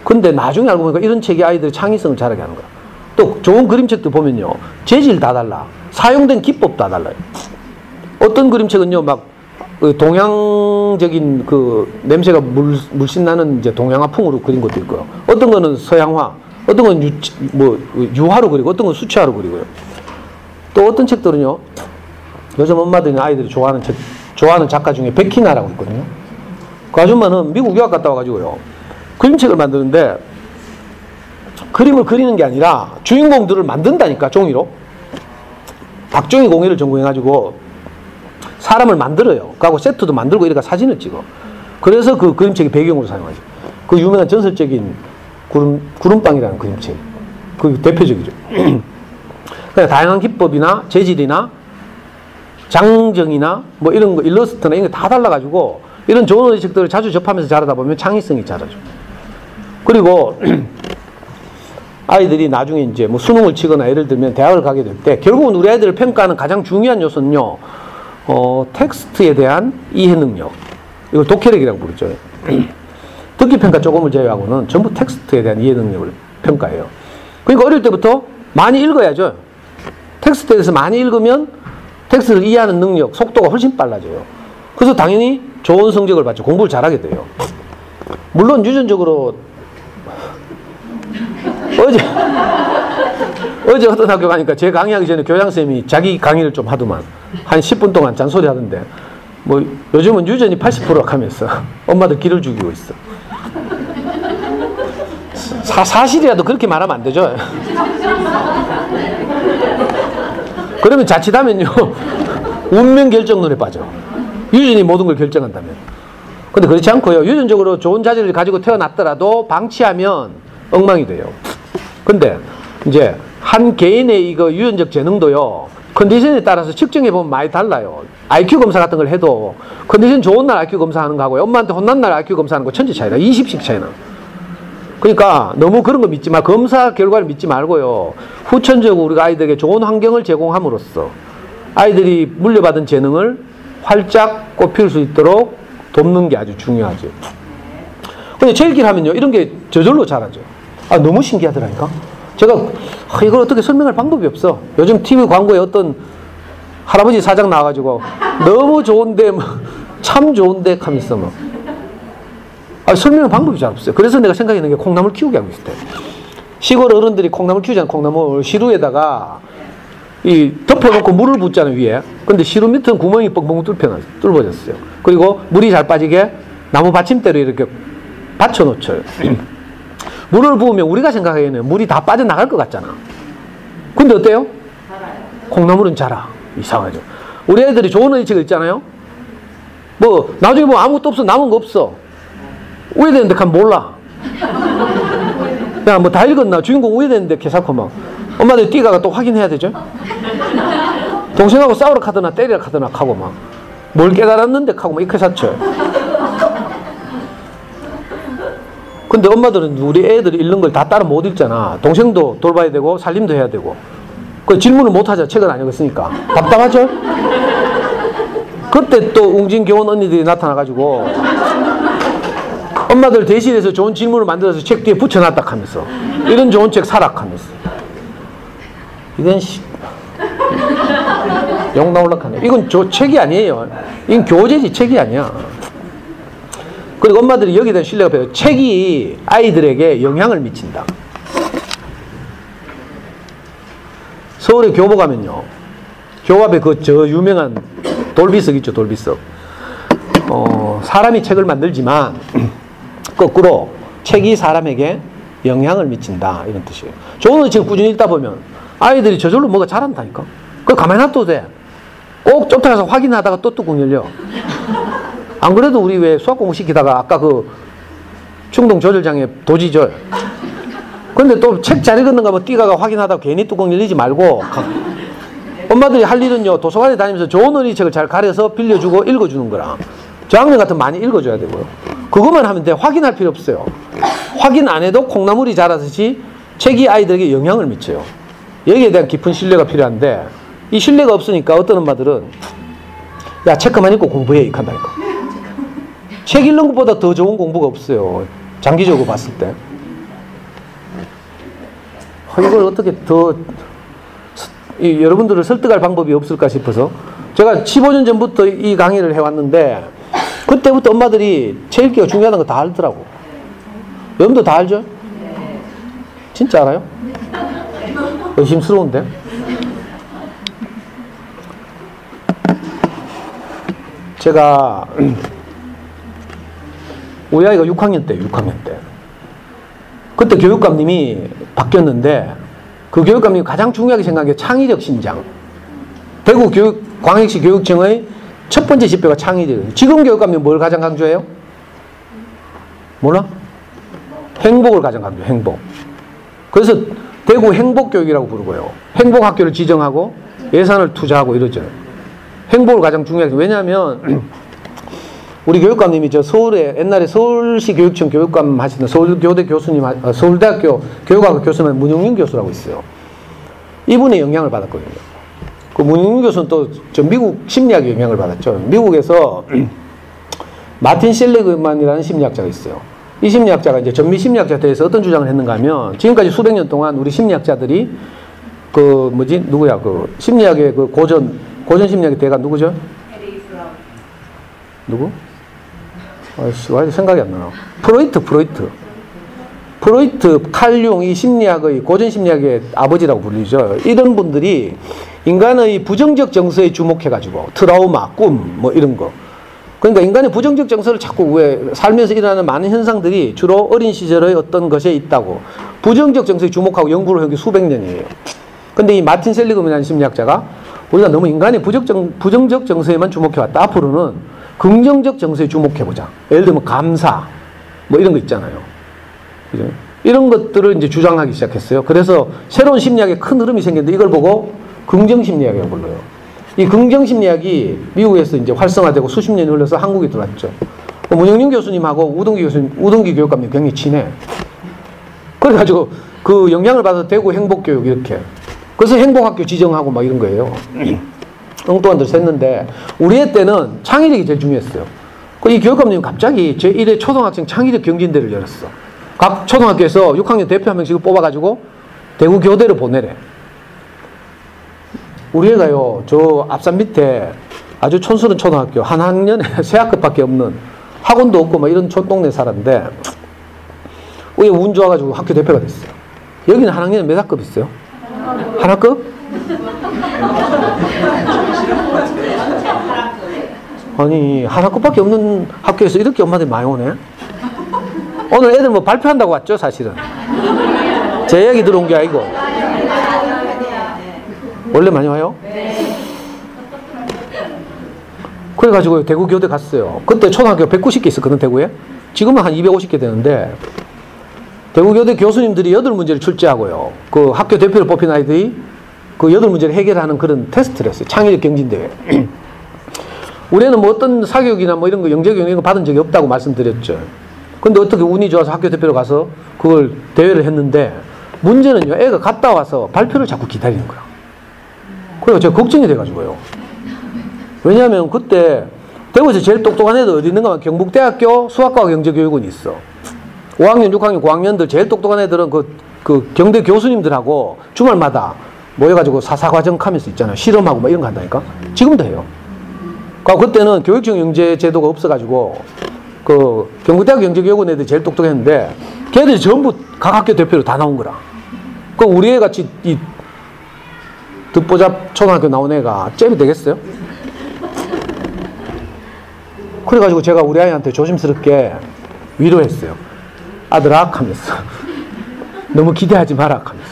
근데 나중에 알고 보니까 이런 책이 아이들의 창의성을 자라게 하는 거야. 또 좋은 그림책도 보면요 재질 다 달라. 사용된 기법 다 달라요. 어떤 그림책은요 막 동양적인 그 냄새가 물씬 나는 이제 동양화풍으로 그린 것도 있고요. 어떤 거는 서양화, 어떤 건 유화로 그리고 어떤 건 수채화로 그리고요. 또 어떤 책들은요 요즘 엄마들이나 아이들이 좋아하는 작가 중에 베키나라고 있거든요. 그 아줌마는 미국 유학 갔다 와가지고요 그림책을 만드는데 그림을 그리는 게 아니라 주인공들을 만든다니까. 종이로 박종희 공예를 전공해가지고 사람을 만들어요. 그하고 세트도 만들고 이래가 사진을 찍어. 그래서 그 그림책이 배경으로 사용하죠. 그 유명한 전설적인 구름빵이라는 그림책. 그 대표적이죠. 그러니까 다양한 기법이나 재질이나 장정이나 뭐 이런 거, 일러스트나 이런 게 다 달라가지고 이런 좋은 어린이책들을 자주 접하면서 자라다 보면 창의성이 자라죠. 그리고 아이들이 나중에 이제 뭐 수능을 치거나 예를 들면 대학을 가게 될 때 결국은 우리 아이들을 평가하는 가장 중요한 요소는요, 텍스트에 대한 이해 능력. 이걸 독해력이라고 부르죠. 듣기 평가 조금을 제외하고는 전부 텍스트에 대한 이해 능력을 평가해요. 그러니까 어릴 때부터 많이 읽어야죠. 텍스트에 대해서 많이 읽으면 텍스트를 이해하는 능력, 속도가 훨씬 빨라져요. 그래서 당연히 좋은 성적을 받죠. 공부를 잘하게 돼요. 물론 유전적으로 어제 어떤 학교 가니까 제 강의하기 전에 교장선생님이 자기 강의를 좀 하더만 한 10분 동안 잔소리 하던데 뭐 요즘은 유전이 80% 하면서 엄마들 기를 죽이고 있어. 사실이라도 그렇게 말하면 안 되죠. 그러면 자칫하면요 운명 결정론에 빠져. 유전이 모든 걸 결정한다면. 근데 그렇지 않고요, 유전적으로 좋은 자질을 가지고 태어났더라도 방치하면 엉망이 돼요. 근데 이제 한 개인의 이거 유전적 재능도요 컨디션에 따라서 측정해 보면 많이 달라요. IQ 검사 같은 걸 해도 컨디션 좋은 날 IQ 검사하는 거하고 엄마한테 혼난 날 IQ 검사하는 거 천지 차이나. 20씩 차이나. 그러니까 너무 그런 거 믿지 마. 검사 결과를 믿지 말고요, 후천적으로 우리가 아이들에게 좋은 환경을 제공함으로써 아이들이 물려받은 재능을 활짝 꽃피울 수 있도록 돕는 게 아주 중요하죠. 근데 제일길 하면요 이런 게 저절로 자라죠. 아, 너무 신기하더라니까. 제가 이걸 어떻게 설명할 방법이 없어. 요즘 TV 광고에 어떤 할아버지 사장 나와가지고 너무 좋은데 뭐, 참 좋은데 하면서 뭐. 아, 설명할 방법이 잘 없어요. 그래서 내가 생각하는 게 콩나물 키우게 하고 있을 때 시골 어른들이 콩나물 키우잖아요. 콩나물 시루에다가 이 덮어놓고 물을 붓잖아요 위에. 근데 시루 밑은 구멍이 뻥뻥 뚫어졌어요. 그리고 물이 잘 빠지게 나무 받침대로 이렇게 받쳐놓죠. 물을 부으면 우리가 생각하기에는 물이 다 빠져나갈 것 같잖아. 근데 어때요? 콩나물은 자라. 이상하죠. 우리 애들이 좋은 의식을 있잖아요. 뭐 나중에 뭐 아무것도 없어, 남은 거 없어. 우회되는데 간 몰라. 야, 뭐 다 읽었나? 주인공 우회되는데 개사코 막. 엄마들 뛰다가 또 확인해야 되죠. 동생하고 싸우러 가더나 때리러 가더나 하고 막. 뭘 깨달았는데 하고 막 이렇게 사쳐. 근데 엄마들은 우리 애들이 읽는 걸 다 따라 못 읽잖아. 동생도 돌봐야 되고 살림도 해야 되고. 그 질문을 못 하죠. 책을 안 읽었으니까. 답답하죠? 그때 또 웅진 교원 언니들이 나타나가지고 엄마들 대신해서 좋은 질문을 만들어서 책 뒤에 붙여놨다 하면서 이런 좋은 책 사라 하면서 이건 욕 나올라 하네. 이건 책이 아니에요. 이건 교재지 책이 아니야. 그리고 엄마들이 여기에 대한 신뢰가 배워요. 책이 아이들에게 영향을 미친다. 서울에 교보 가면요. 교 앞에 저 유명한 돌비석 있죠, 돌비석. 사람이 책을 만들지만 거꾸로 책이 사람에게 영향을 미친다. 이런 뜻이에요. 좋은 의식을 꾸준히 읽다 보면 아이들이 저절로 뭐가 잘한다니까. 그거 가만히 놔둬도 돼. 꼭 쫓아가서 확인하다가 또 뚜껑 열려. 안 그래도 우리 왜 수학 공부 시키다가 아까 그 충동 조절장애 도지절. 근데 또 책 잘 읽었는가 뭐 뛰가가 확인하다가 괜히 뚜껑 열리지 말고 엄마들이 할 일은요, 도서관에 다니면서 좋은 어린이책을 잘 가려서 빌려주고 읽어주는 거라. 저학년 같은 많이 읽어줘야 되고요. 그것만 하면 돼. 확인할 필요 없어요. 확인 안 해도 콩나물이 자라듯이 책이 아이들에게 영향을 미쳐요. 여기에 대한 깊은 신뢰가 필요한데 이 신뢰가 없으니까 어떤 엄마들은 야, 책만 읽고 공부해 이렇게 한다니까. 책 읽는 것보다 더 좋은 공부가 없어요. 장기적으로 봤을 때. 이걸 어떻게 더 여러분들을 설득할 방법이 없을까 싶어서 제가 15년 전부터 이 강의를 해왔는데 그때부터 엄마들이 책 읽기가 중요하다는 거 다 알더라고. 여러분도 다 알죠? 진짜 알아요? 의심스러운데? 제가 우리 아이가 6학년 때 그때 교육감님이 바뀌었는데 그 교육감님이 가장 중요하게 생각한 게 창의력 신장. 대구 광역시 교육청의 첫 번째 지표가 창의력. 지금 교육감님 뭘 가장 강조해요? 몰라? 행복을 가장 강조해요. 행복. 그래서 대구 행복교육이라고 부르고요. 행복학교를 지정하고 예산을 투자하고 이러죠. 행복을 가장 중요하게. 왜냐하면 우리 교육감님이 저 서울에 옛날에 서울시 교육청 교육감 하시는 서울교대 교수님, 서울대학교 교육학과 교수님 문용윤 교수라고 있어요. 이분의 영향을 받았거든요. 그 문용윤 교수는 또 저 미국 심리학의 영향을 받았죠. 미국에서 마틴 셀리그만이라는 심리학자가 있어요. 이 심리학자가 이제 전미 심리학자에 대해서 어떤 주장을 했는가 하면 지금까지 수백 년 동안 우리 심리학자들이 그 누구야 그 심리학의 그 고전 심리학의 대가 누구죠? 누구? 아이씨, 왜 생각이 안 나나. 프로이트, 칼융, 이 심리학의, 고전 심리학의 아버지라고 불리죠. 이런 분들이 인간의 부정적 정서에 주목해가지고, 트라우마, 꿈, 뭐 이런 거. 그러니까 인간의 부정적 정서를 자꾸 왜 살면서 일어나는 많은 현상들이 주로 어린 시절의 어떤 것에 있다고. 부정적 정서에 주목하고 연구를 한 게 수백 년이에요. 근데 이 마틴 셀리그만이라는 심리학자가 우리가 너무 인간의 부정적 정서에만 주목해왔다. 앞으로는 긍정적 정서에 주목해보자. 예를 들면 감사, 뭐 이런 거 있잖아요. 그죠? 이런 것들을 이제 주장하기 시작했어요. 그래서 새로운 심리학의 큰 흐름이 생겼는데 이걸 보고 긍정심리학이라고 불러요. 이 긍정심리학이 미국에서 이제 활성화되고 수십 년이 흘러서 한국에 들어왔죠. 문영윤 교수님하고 우동기 교육감님 굉장히 친해. 그래가지고 그 영향을 받아서 대구 행복교육 이렇게. 그래서 행복학교 지정하고 막 이런 거예요. 엉뚱한 데서 했는데 우리 애 때는 창의력이 제일 중요했어요. 이 교육감님이 갑자기 제1회 초등학생 창의력 경진대를 열었어. 각 초등학교에서 6학년 대표 한 명씩 뽑아가지고 대구 교대를 보내래. 우리 애가요, 저 앞산 밑에 아주 촌스러운 초등학교, 한 학년에 3학급밖에 없는 학원도 없고 막 이런 촌동네 살았는데 우리 운 좋아가지고 학교 대표가 됐어요. 여기는 한 학년에 몇 학급 있어요? 한 학급? 아니, 한 학급밖에 없는 학교에서 이렇게 엄마들이 많이 오네? 오늘 애들 뭐 발표한다고 왔죠, 사실은. 제 이야기 들어온 게 아니고. 원래 많이 와요? 그래가지고 대구 교대 갔어요. 그때 초등학교 190개 있었거든, 대구에. 지금은 한 250개 되는데, 대구 교대 교수님들이 8문제를 출제하고요. 그 학교 대표를 뽑힌 아이들이 그 8문제를 해결하는 그런 테스트를 했어요. 창의력 경진대회. 우리는 뭐 어떤 사교육이나 뭐 이런 거, 영재교육 이런 거 받은 적이 없다고 말씀드렸죠. 근데 어떻게 운이 좋아서 학교 대표로 가서 그걸 대회를 했는데, 문제는요, 애가 갔다 와서 발표를 자꾸 기다리는 거야. 그래서 제가 걱정이 돼가지고요. 왜냐하면 그때 대구에서 제일 똑똑한 애들 어디 있는가 하면 경북대학교 수학과학 영재교육원이 있어. 5학년, 6학년, 9학년들 제일 똑똑한 애들은 그 경대 교수님들하고 주말마다 모여가지고 사사과정 하면서 있잖아요. 실험하고 막 이런 거 한다니까. 지금도 해요. 그때는 교육청 영재 제도가 없어가지고 그 경북대학교 영재교육원 애들이 제일 똑똑했는데 걔들이 전부 각 학교 대표로 다 나온 거라. 그럼 우리 애 같이 이 듣보잡 초등학교 나온 애가 잼이 되겠어요? 그래가지고 제가 우리 아이한테 조심스럽게 위로했어요. 아들아 하면서 너무 기대하지 마라 하면서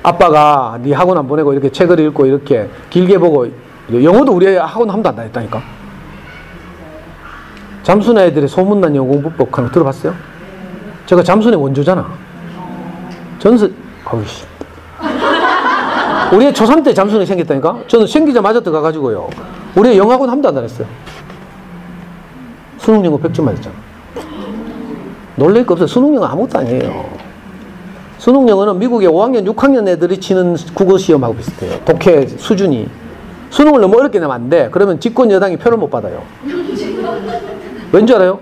아빠가 네 학원 안 보내고 이렇게 책을 읽고 이렇게 길게 보고 영어도 우리 아이 학원 한 번도 안 다녔다니까. 잠수네 애들의 소문난 영어 공부법 하는 거 들어봤어요? 제가 잠수네 원조잖아. 어이씨. 우리 애 초3 때 잠수네 생겼다니까? 저는 생기자마자 들어가가지고요. 우리 애 영어학원 한 번도 안 다녔어요. 수능 영어 100점 맞았잖아. 놀랄 거 없어요. 수능 영어 아무것도 아니에요. 수능 영어는 미국의 5학년, 6학년 애들이 치는 국어 시험하고 비슷해요. 독해 수준이. 수능을 너무 어렵게 내면 안 돼. 그러면 집권 여당이 표를 못 받아요. 왠지 알아요?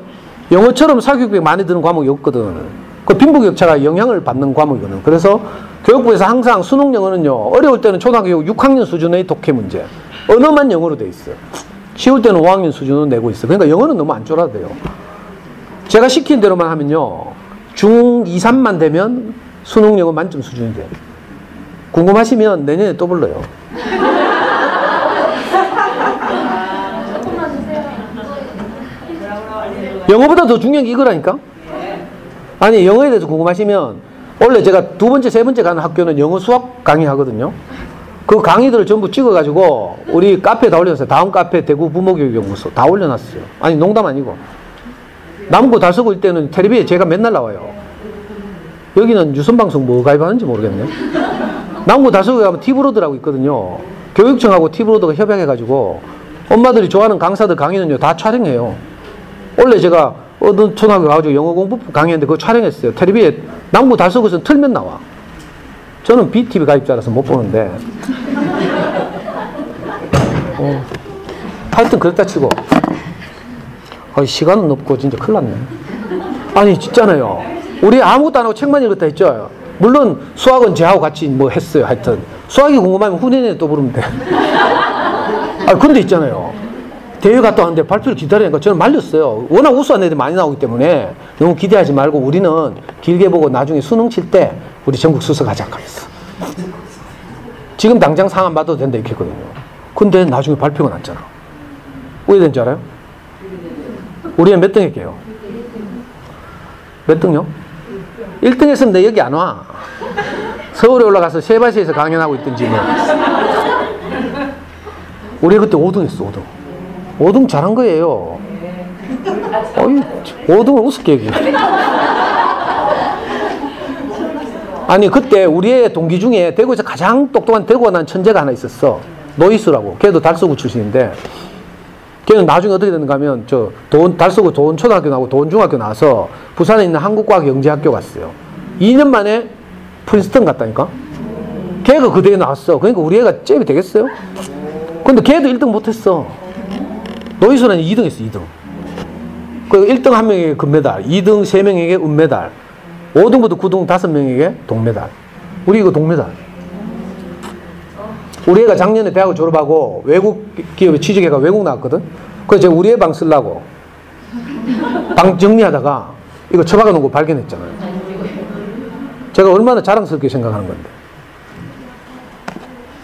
영어처럼 사교육비 많이 드는 과목이 없거든. 그 빈부격차가 영향을 받는 과목이거든. 그래서 교육부에서 항상 수능 영어는요, 어려울 때는 초등학교 6학년 수준의 독해 문제. 언어만 영어로 돼 있어요. 쉬울 때는 5학년 수준으로 내고 있어요. 그러니까 영어는 너무 안 쫄아도 돼요. 제가 시킨 대로만 하면요, 중 2, 3만 되면 수능 영어 만점 수준이 돼요. 궁금하시면 내년에 또 불러요. 영어보다 더 중요한 게 이거라니까? 아니, 영어에 대해서 궁금하시면, 원래 제가 두 번째, 세 번째 가는 학교는 영어 수학 강의 하거든요. 그 강의들을 전부 찍어가지고, 우리 카페에 다 올려놨어요. 다음 카페 대구 부모교육연구소 다 올려놨어요. 아니, 농담 아니고. 남구 달서구 일대는 텔레비에 제가 맨날 나와요. 여기는 유선방송 뭐 가입하는지 모르겠네. 남구 달서구에 가면 티브로드라고 있거든요. 교육청하고 티브로드가 협약해가지고, 엄마들이 좋아하는 강사들 강의는요, 다 촬영해요. 원래 제가 어떤 초등학교 가가지고 영어 공부 강의했는데 그거 촬영했어요. 텔레비에 남구 달서구에서는 틀면 나와. 저는 BTV 가입자라서 못 보는데. 하여튼 그렇다 치고. 시간은 없고 진짜 큰일 났네. 아니, 진짜네요. 우리 아무것도 안 하고 책만 읽었다 했죠. 물론 수학은 제하고 같이 뭐 했어요. 하여튼. 수학이 궁금하면 후내년에 또 부르면 돼. 근데 있잖아요. 대회 갔다 왔는데 발표를 기다리니까 저는 말렸어요. 워낙 우수한 애들이 많이 나오기 때문에 너무 기대하지 말고 우리는 길게 보고 나중에 수능 칠 때 우리 전국 수석하자 하면서. 지금 당장 상 안 받아도 된다 이렇게 했거든요. 근데 나중에 발표가 났잖아. 왜 된지 알아요? 우리 애 몇 등 했게요? 몇 등요? 1등 했으면 내 여기 안 와. 서울에 올라가서 세바시에서 강연하고 있든지 뭐. 우리 애 그때 5등 했어, 5등. 5등 잘한 거예요. 5등을 우습게 얘기해. 아니, 그때 우리 애 동기 중에 대구에서 가장 똑똑한 대구가 난 천재가 하나 있었어. 노이수라고. 걔도 달서구 출신인데, 걔는 나중에 어떻게 됐는가 하면, 달서구 도원초등학교 나오고 도원중학교 나와서 부산에 있는 한국과학영재학교 갔어요. 2년 만에 프린스턴 갔다니까? 걔가 그 대회 나왔어. 그러니까 우리 애가 잽이 되겠어요? 근데 걔도 1등 못했어. 노이수는 2등 했어, 2등. 그 1등 1명에게 금메달, 2등 3명에게 은메달, 5등부터 9등 5명에게 동메달. 우리 이거 동메달. 우리 애가 작년에 대학을 졸업하고 외국 기업에 취직해가 외국 나왔거든? 그래서 제가 우리 애 방 쓰려고 방 정리하다가 이거 처박아 놓은 거 발견했잖아요. 제가 얼마나 자랑스럽게 생각하는 건데.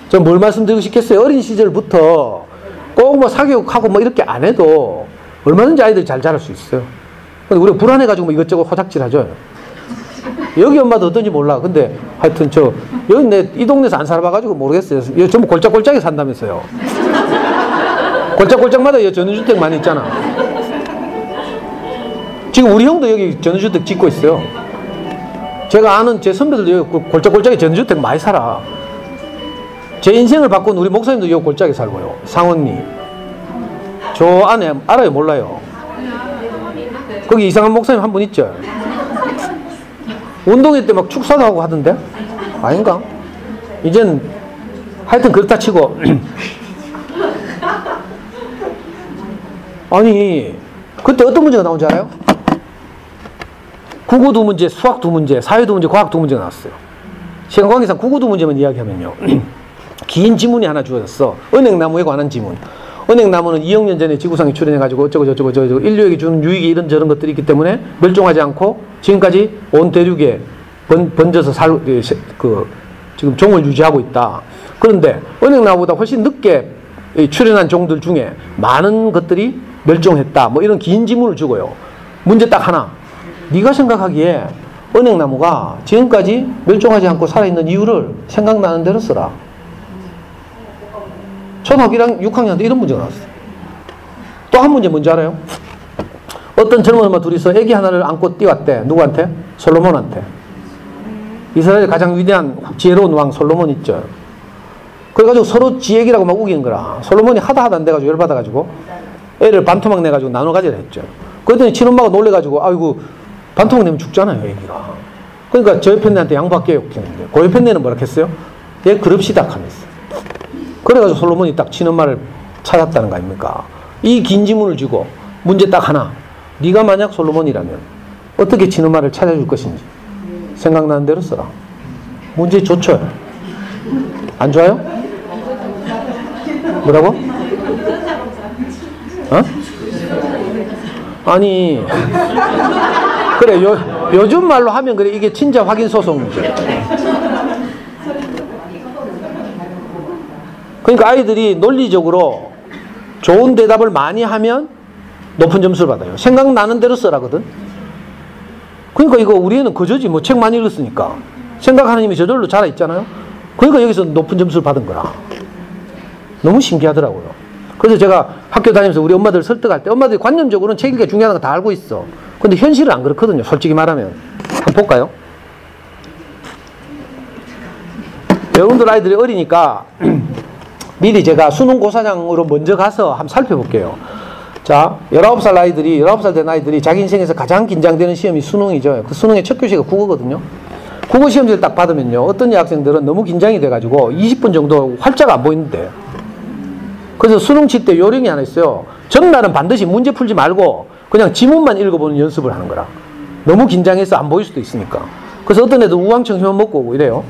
제가 뭘 말씀드리고 싶겠어요? 어린 시절부터 꼭 뭐 사교육하고 뭐 이렇게 안 해도 얼마든지 아이들이 잘 자랄 수 있어요. 근데 우리가 불안해가지고 뭐 이것저것 호작질 하죠. 여기 엄마도 어떤지 몰라. 근데 하여튼 여기 이 동네에서 안 살아봐가지고 모르겠어요. 여기 전부 골짝골짝이 산다면서요. 골짝골짝마다 여기 전원주택 많이 있잖아. 지금 우리 형도 여기 전원주택 짓고 있어요. 제가 아는 제 선배들도 여기 골짝골짝에 전원주택 많이 살아. 제 인생을 바꾼 우리 목사님도 여기 골짝에 살고요. 상원리. 저 안에 알아요, 몰라요? 거기 이상한 목사님 한 분 있죠? 운동회 때 막 축사도 하고 하던데? 아닌가? 이젠 하여튼 그렇다 치고 아니 그때 어떤 문제가 나온지 알아요? 국어 두 문제, 수학 두 문제, 사회 두 문제, 과학 두 문제가 나왔어요. 시간 관계상 국어 두 문제만 이야기하면요. 긴 지문이 하나 주어졌어. 은행나무에 관한 지문. 은행나무는 2억 년 전에 지구상에 출현해가지고 어쩌고 인류에게 주는 유익이 이런저런 것들이 있기 때문에 멸종하지 않고 지금까지 온 대륙에 번져서 지금 종을 유지하고 있다. 그런데 은행나무보다 훨씬 늦게 출현한 종들 중에 많은 것들이 멸종했다. 뭐 이런 긴 지문을 주고요. 문제 딱 하나. 네가 생각하기에 은행나무가 지금까지 멸종하지 않고 살아있는 이유를 생각나는 대로 써라. 초등학교 6학년 때 이런 문제가 나왔어요. 또 한 문제 뭔지 알아요? 어떤 젊은 엄마 둘이서 아기 하나를 안고 뛰어왔대. 누구한테? 솔로몬한테. 이스라엘의 가장 위대한 지혜로운 왕 솔로몬 있죠. 그래가지고 서로 지 얘기라고 막 우기는 거라. 솔로몬이 하다 안 돼가지고 열받아가지고 애를 반토막 내가지고 나눠 가지라 했죠. 그랬더니 친엄마가 놀래가지고 아이고 반토막 내면 죽잖아요 애기가. 그러니까 저 옆에 애한테 양밖에 욕했는데 그 옆에 애는 뭐라 했어요? 얘 그럽시다 하면서. 그래가지고 솔로몬이 딱 친엄마를 찾았다는 거 아닙니까? 이 긴 지문을 주고 문제 딱 하나. 네가 만약 솔로몬이라면 어떻게 친엄마를 찾아줄 것인지 생각나는 대로 써라. 문제 좋죠? 안 좋아요? 뭐라고? 어? 아니 그래 요즘 말로 하면 그래 이게 친자 확인 소송이죠. 그러니까 아이들이 논리적으로 좋은 대답을 많이 하면 높은 점수를 받아요. 생각나는 대로 써라거든. 그러니까 이거 우리 애는 그저지 뭐 책 많이 읽었으니까 생각하는 힘이 저절로 자라있잖아요. 그러니까 여기서 높은 점수를 받은 거라. 너무 신기하더라고요. 그래서 제가 학교 다니면서 우리 엄마들 설득할 때 엄마들이 관념적으로는 책 읽기가 중요한 거 다 알고 있어. 근데 현실은 안 그렇거든요. 솔직히 말하면. 한번 볼까요? 여러분들 아이들이 어리니까 미리 제가 수능고사장으로 먼저 가서 한번 살펴볼게요. 자, 19살 된 아이들이 자기 인생에서 가장 긴장되는 시험이 수능이죠. 그 수능의 첫 교시가 국어거든요. 국어 시험지를 딱 받으면요. 어떤 여학생들은 너무 긴장이 돼가지고 20분 정도 활자가 안 보이는데. 그래서 수능 칠 때 요령이 하나 있어요. 전날은 반드시 문제 풀지 말고 그냥 지문만 읽어보는 연습을 하는 거라. 너무 긴장해서 안 보일 수도 있으니까. 그래서 어떤 애들 우왕청심원 먹고 오고 이래요.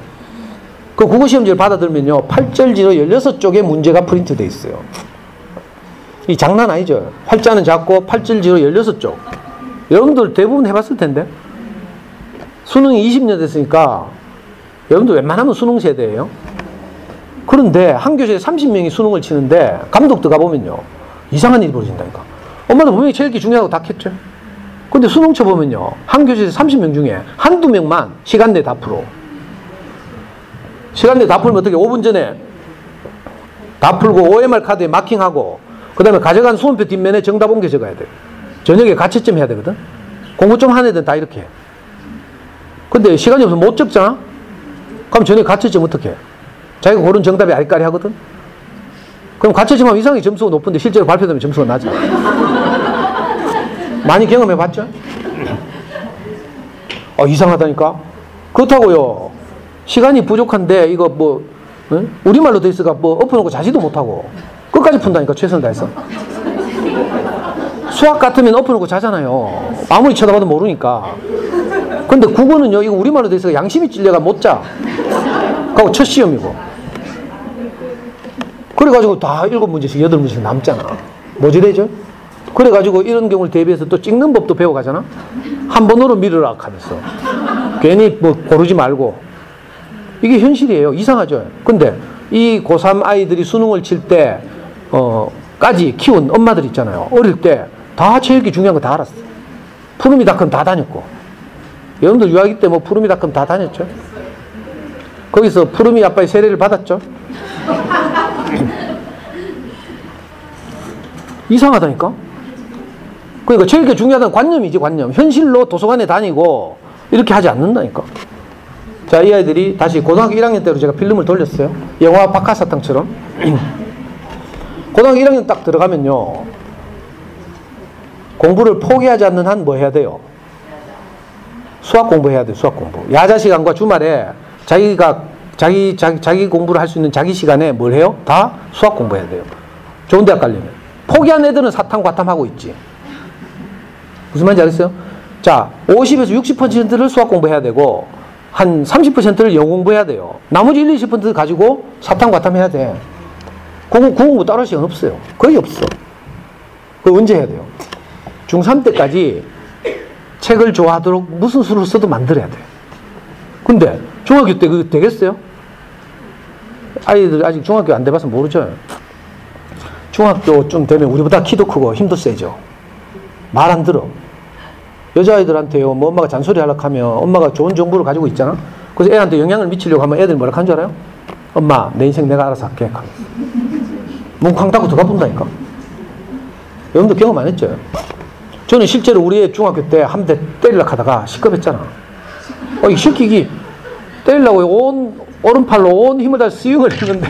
그 국어시험지를 받아들면요. 8절지로 16쪽의 문제가 프린트되어 있어요. 이 장난 아니죠. 활자는 작고 8절지로 16쪽. 여러분들 대부분 해봤을 텐데. 수능이 20년 됐으니까 여러분들 웬만하면 수능 세대예요. 그런데 한 교실에 30명이 수능을 치는데 감독 들어가보면요. 이상한 일이 벌어진다니까. 엄마도 분명히 책 읽기 중요하고 다 켰죠. 근데 수능 쳐보면요. 한 교실에 30명 중에 한두 명만 시간 내에 다 풀어. 시간 내에 다 풀면 어떻게 5분 전에 다 풀고 OMR 카드에 마킹하고 그 다음에 가져간 수험표 뒷면에 정답 옮겨 적어야 돼. 저녁에 가채점 해야 되거든. 공부 좀 하는 애들은 다 이렇게 해. 근데 시간이 없으면 못 적잖아. 그럼 저녁에 가채점 어떻게 해? 자기가 고른 정답이 아리까리 하거든. 그럼 가채점하면 이상하게 점수가 높은데 실제로 발표되면 점수가 낮아. 많이 경험해 봤죠? 이상하다니까. 그렇다고요. 시간이 부족한데 이거 뭐 응? 우리말로 돼 있어가 뭐 엎어놓고 자지도 못하고 끝까지 푼다니까. 최선을 다해서. 수학 같으면 엎어놓고 자잖아요. 아무리 쳐다봐도 모르니까. 근데 국어는요 이거 우리말로 돼 있어가 양심이 찔려가 못 자. 그리고 첫 시험이고. 그래가지고 다 7문제씩 8문제씩 남잖아. 뭐지 되죠? 그래가지고 이런 경우를 대비해서 또 찍는 법도 배워가잖아. 한 번으로 밀으라 하면서 괜히 뭐 고르지 말고. 이게 현실이에요. 이상하죠. 근데 이 고3 아이들이 수능을 칠 때 까지 키운 엄마들 있잖아요. 어릴 때 다 체육이 중요한 거 다 알았어. 푸르미닷컴 다 다녔고. 여러분들 유아기 때 뭐 푸르미닷컴 다 다녔죠? 거기서 푸르미 아빠의 세례를 받았죠? 이상하다니까? 그러니까 제일 중요한 관념이지, 관념. 현실로 도서관에 다니고 이렇게 하지 않는다니까. 자, 이 아이들이 다시 고등학교 1학년 때로 제가 필름을 돌렸어요. 영화 박하사탕처럼. 고등학교 1학년 딱 들어가면요. 공부를 포기하지 않는 한 뭐 해야 돼요? 수학 공부해야 돼요, 수학 공부. 야자 시간과 주말에 자기 공부를 할 수 있는 자기 시간에 뭘 해요? 다 수학 공부해야 돼요. 좋은 대학 가려면. 포기한 애들은 사탐, 과탐 하고 있지. 무슨 말인지 알겠어요? 자, 50에서 60%를 수학 공부해야 되고, 한 30%를 영어 공부해야 돼요. 나머지 1, 20% 가지고 사탐, 과탐 해야 돼. 공부 따로 할 시간 없어요. 거의 없어. 그거 언제 해야 돼요? 중3 때까지 책을 좋아하도록 무슨 수를 써도 만들어야 돼. 근데 중학교 때 그거 되겠어요? 아이들 아직 중학교 안 돼봐서 모르죠. 중학교 좀 되면 우리보다 키도 크고 힘도 세죠. 말 안 들어. 여자아이들한테요, 뭐 엄마가 잔소리 하려고 하면 엄마가 좋은 정보를 가지고 있잖아. 그래서 애한테 영향을 미치려고 하면 애들이 뭐라 하는 줄 알아요? 엄마, 내 인생 내가 알아서 할게. 문 쾅 닫고 들어가 본다니까. 여러분도 경험 안 했죠? 저는 실제로 우리 애 중학교 때 한 대 때리려고 하다가 시겁했잖아. 이 실기기 때리려고 온 오른팔로 온 힘을 다해 스윙을 했는데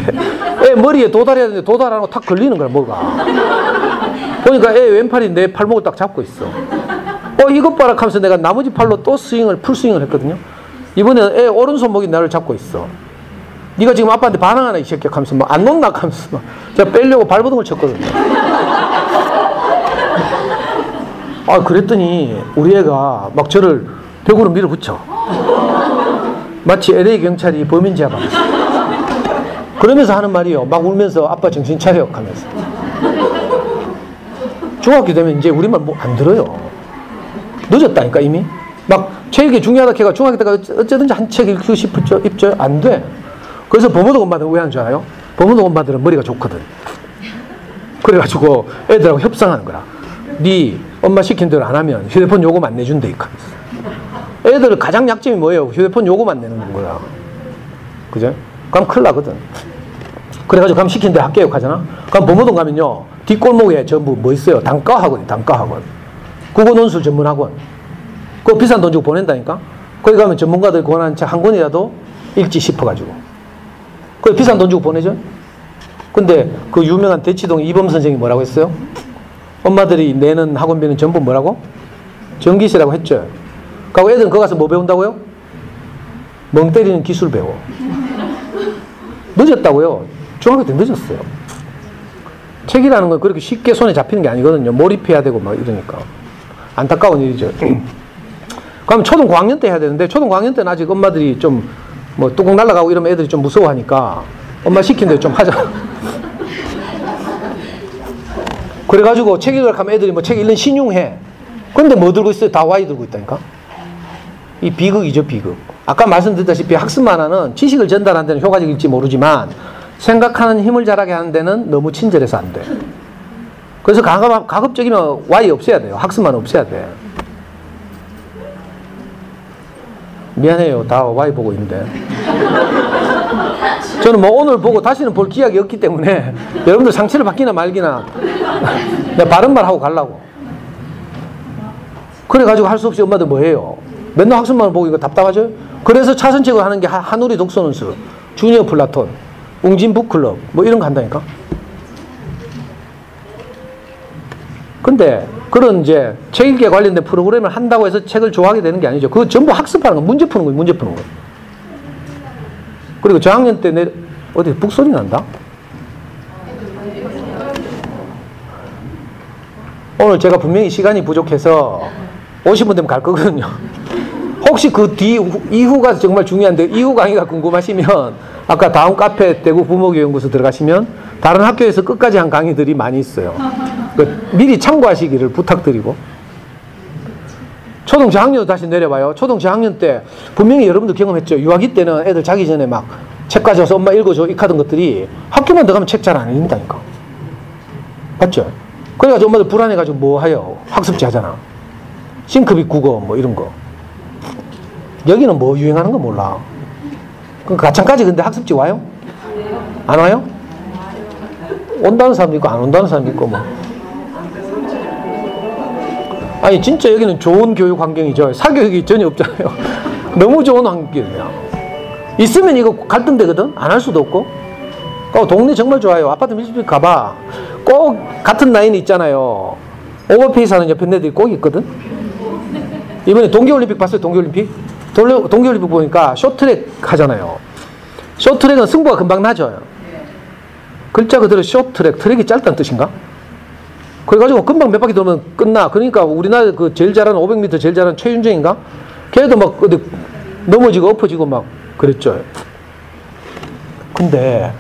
애 머리에 도달해야 되는데 도달 안 하고 탁 걸리는 거야, 뭐가. 보니까 애 왼팔이 내 팔목을 딱 잡고 있어. 이것 봐라 하면서 내가 나머지 팔로 또 풀스윙을 했거든요. 이번에는 애 오른손목이 나를 잡고 있어. 네가 지금 아빠한테 반항하나 이 새끼 하면서 막 안 놓나 하면서 막 제가 빼려고 발버둥을 쳤거든요. 그랬더니 우리 애가 막 저를 벽으로 밀어붙여. 마치 LA 경찰이 범인 잡아. 그러면서 하는 말이요. 막 울면서 아빠 정신 차려 하면서. 중학교 되면 이제 우리말 뭐 안 들어요. 늦었다니까 이미. 막 책이 중요하다 해가 중학교 때까지 어쩌든지 한 책 읽고 싶었죠. 입죠. 안 돼. 그래서 범어도 엄마들은 왜 하는 줄 알아요? 범어도 엄마들은 머리가 좋거든. 그래가지고 애들하고 협상하는 거라. 네 엄마 시킨 대로 안 하면 휴대폰 요금 안 내준대. 애들 가장 약점이 뭐예요? 휴대폰 요금 안 내는 거야. 그죠? 그럼 큰일 나거든. 그래가지고 그럼 시킨 대로 학교에 가잖아? 그럼 범어동 가면요. 뒷골목에 전부 뭐 있어요? 단과학원, 단과학원. 국어논술 전문학원. 그거 비싼 돈 주고 보낸다니까? 거기 가면 전문가들 권한 책 한 권이라도 읽지 싶어가지고. 그거 비싼 돈 주고 보내죠? 근데 그 유명한 대치동 이범 선생이 뭐라고 했어요? 엄마들이 내는 학원비는 전부 뭐라고? 전기세라고 했죠. 그리고 애들은 거기 가서 뭐 배운다고요? 멍 때리는 기술 배워. 늦었다고요. 중학교 때 늦었어요. 책이라는 건 그렇게 쉽게 손에 잡히는 게 아니거든요. 몰입해야 되고 막 이러니까. 안타까운 일이죠. 그럼 초등 고학년 때 해야 되는데 초등 고학년 때는 아직 엄마들이 좀 뭐 뚜껑 날아가고 이러면 애들이 좀 무서워하니까 엄마 시킨 대로 좀 하자. 그래가지고 책 읽으러 가면 애들이 뭐 책 읽는 신용해. 근데 뭐 들고 있어요? 다 Y 들고 있다니까. 이 비극이죠, 비극. 아까 말씀드렸다시피 학습 만화는 지식을 전달하는 데는 효과적일지 모르지만 생각하는 힘을 자라게 하는 데는 너무 친절해서 안 돼. 그래서 가급적이면 Y 없애야 돼요. 학습만 없애야 돼. 미안해요. 다 Y 보고 있는데. 저는 뭐 오늘 보고 다시는 볼 기약이 없기 때문에 여러분들 상처를 받기나 말기나 내가 바른 말 하고 가려고. 그래가지고 할 수 없이 엄마들 뭐 해요? 맨날 학습만 보고 이거 답답하죠? 그래서 차선책을 하는 게 한우리 독서논술, 주니어 플라톤, 웅진 북클럽 뭐 이런 거 한다니까. 근데 그런 이제 책 읽기에 관련된 프로그램을 한다고 해서 책을 좋아하게 되는 게 아니죠. 그거 전부 학습하는 거, 문제 푸는 거예요, 문제 푸는 거. 그리고 저학년 때 어디 북소리 난다? 오늘 제가 분명히 시간이 부족해서 오신 분 되면 갈 거거든요. 혹시 그 이후가 정말 중요한데 이후 강의가 궁금하시면 아까 다음 카페 대구 부모교연구소 들어가시면 다른 학교에서 끝까지 한 강의들이 많이 있어요. 미리 참고하시기를 부탁드리고. 초등 저학년도 다시 내려봐요. 초등 저학년 때 분명히 여러분들 경험했죠. 유아기 때는 애들 자기 전에 막 책 가져와서 엄마 읽어줘 익하던 것들이 학교만 들어가면 책 잘 안 읽는다니까. 맞죠? 그래가지고 엄마들 불안해가지고 뭐 해요? 학습지 하잖아. 싱크빅 국어 뭐 이런 거. 여기는 뭐 유행하는 거 몰라. 그럼 가창까지 근데 학습지 와요? 안 와요? 온다는 사람도 있고 안 온다는 사람도 있고 뭐. 아니 진짜 여기는 좋은 교육 환경이죠. 사교육이 전혀 없잖아요. 너무 좋은 환경이야. 있으면 이거 갈등되거든. 안 할 수도 없고. 동네 정말 좋아요. 아파트 밀집지 가봐. 꼭 같은 라인이 있잖아요. 오버페이스 하는 옆에 애들이 꼭 있거든. 이번에 동계올림픽 봤어요? 동계올림픽? 동계올림픽 보니까 쇼트랙 하잖아요. 쇼트랙은 승부가 금방 나죠. 글자 그대로 쇼트랙, 트랙이 짧다는 뜻인가? 그래가지고 금방 몇 바퀴 돌면 끝나. 그러니까 우리나라 그 제일 잘하는 500m 제일 잘하는 최윤정인가? 걔도 막 넘어지고 엎어지고 막 그랬죠. 근데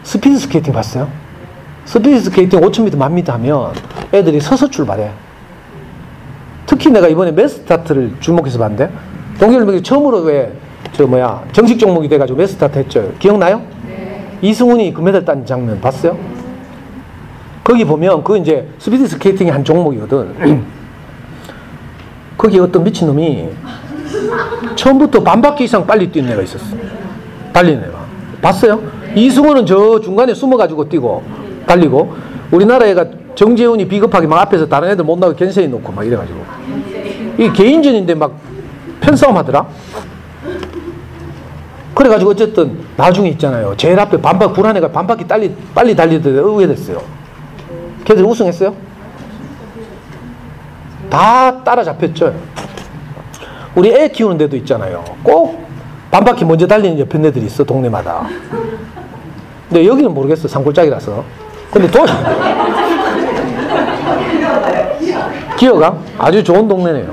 스피드 스케이팅 봤어요? 스피드 스케이팅 5000m, 1000m 하면 애들이 서서 출발해. 특히 내가 이번에 매스스타트를 주목해서 봤는데 동계올림픽 처음으로 정식 종목이 돼가지고 매스스타트 했죠. 기억나요? 네. 이승훈이 금메달 딴 장면 봤어요? 거기 보면 그 이제 스피드 스케이팅의 한 종목이거든. 거기 어떤 미친놈이 처음부터 반 바퀴 이상 빨리 뛰는 애가 있었어. 달리는 애가. 봤어요? 이승훈은 저 중간에 숨어가지고 뛰고 달리고, 우리나라 애가 정재훈이 비겁하게 막 앞에서 다른 애들 못 나오게 견세해 놓고 막 이래가지고 이게 개인전인데 막 편싸움 하더라. 그래가지고 어쨌든 나중에 있잖아요. 제일 앞에 불안 애가 반바퀴 빨리 달리더니 의외됐어요. 걔들 우승했어요? 다 따라잡혔죠. 우리 애 키우는 데도 있잖아요. 꼭 반바퀴 먼저 달리는 옆에 애들이 있어, 동네마다. 근데 여기는 모르겠어, 산골짜기라서. 근데 기어가 아주 좋은 동네네요.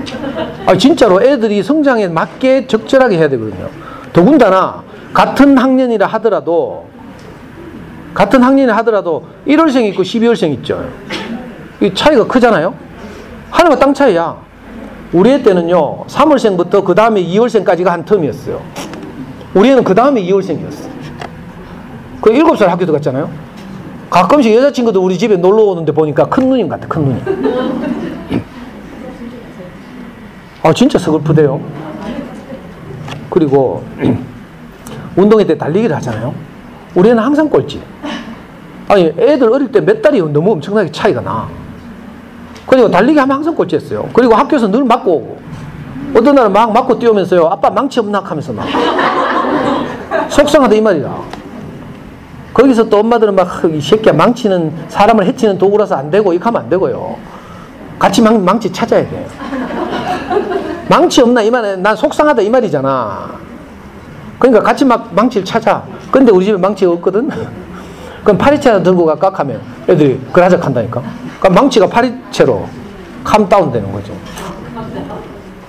진짜로 애들이 성장에 맞게 적절하게 해야 되거든요. 더군다나 같은 학년이라 하더라도 1월생 있고 12월생 있죠. 이 차이가 크잖아요. 하늘과 땅 차이야. 우리 애 때는요 3월생부터 그 다음에 2월생까지가 한 텀이었어요. 우리 애는 그 다음에 2월생이었어. 그 7살 학교 들어갔잖아요. 가끔씩 여자친구도 우리 집에 놀러 오는데 보니까 큰 누님 같아, 큰 누님. 진짜 서글프대요. 그리고 운동회 때 달리기를 하잖아요. 우리 애는 항상 꼴찌. 애들 어릴 때 몇 달이 너무 엄청나게 차이가 나. 그리고 달리기 하면 항상 꼴찌했어요. 그리고 학교에서 늘 맞고 오고, 어떤 날은 막 맞고 뛰어오면서요, 아빠 망치 없나 하면서 막 속상하다 이 말이야. 거기서 또 엄마들은 막 이 새끼야 망치는 사람을 해치는 도구라서 안 되고 이렇게 하면 안 되고요. 같이 망치 찾아야 돼. 망치 없나 이 말에 난 속상하다 이 말이잖아. 그러니까 같이 막 망치를 찾아. 근데 우리 집에 망치가 없거든. 그럼 파리채 하나 들고 가 깍하면 애들이 그라작 한다니까. 그럼 망치가 파리채로 캄다운 되는 거죠.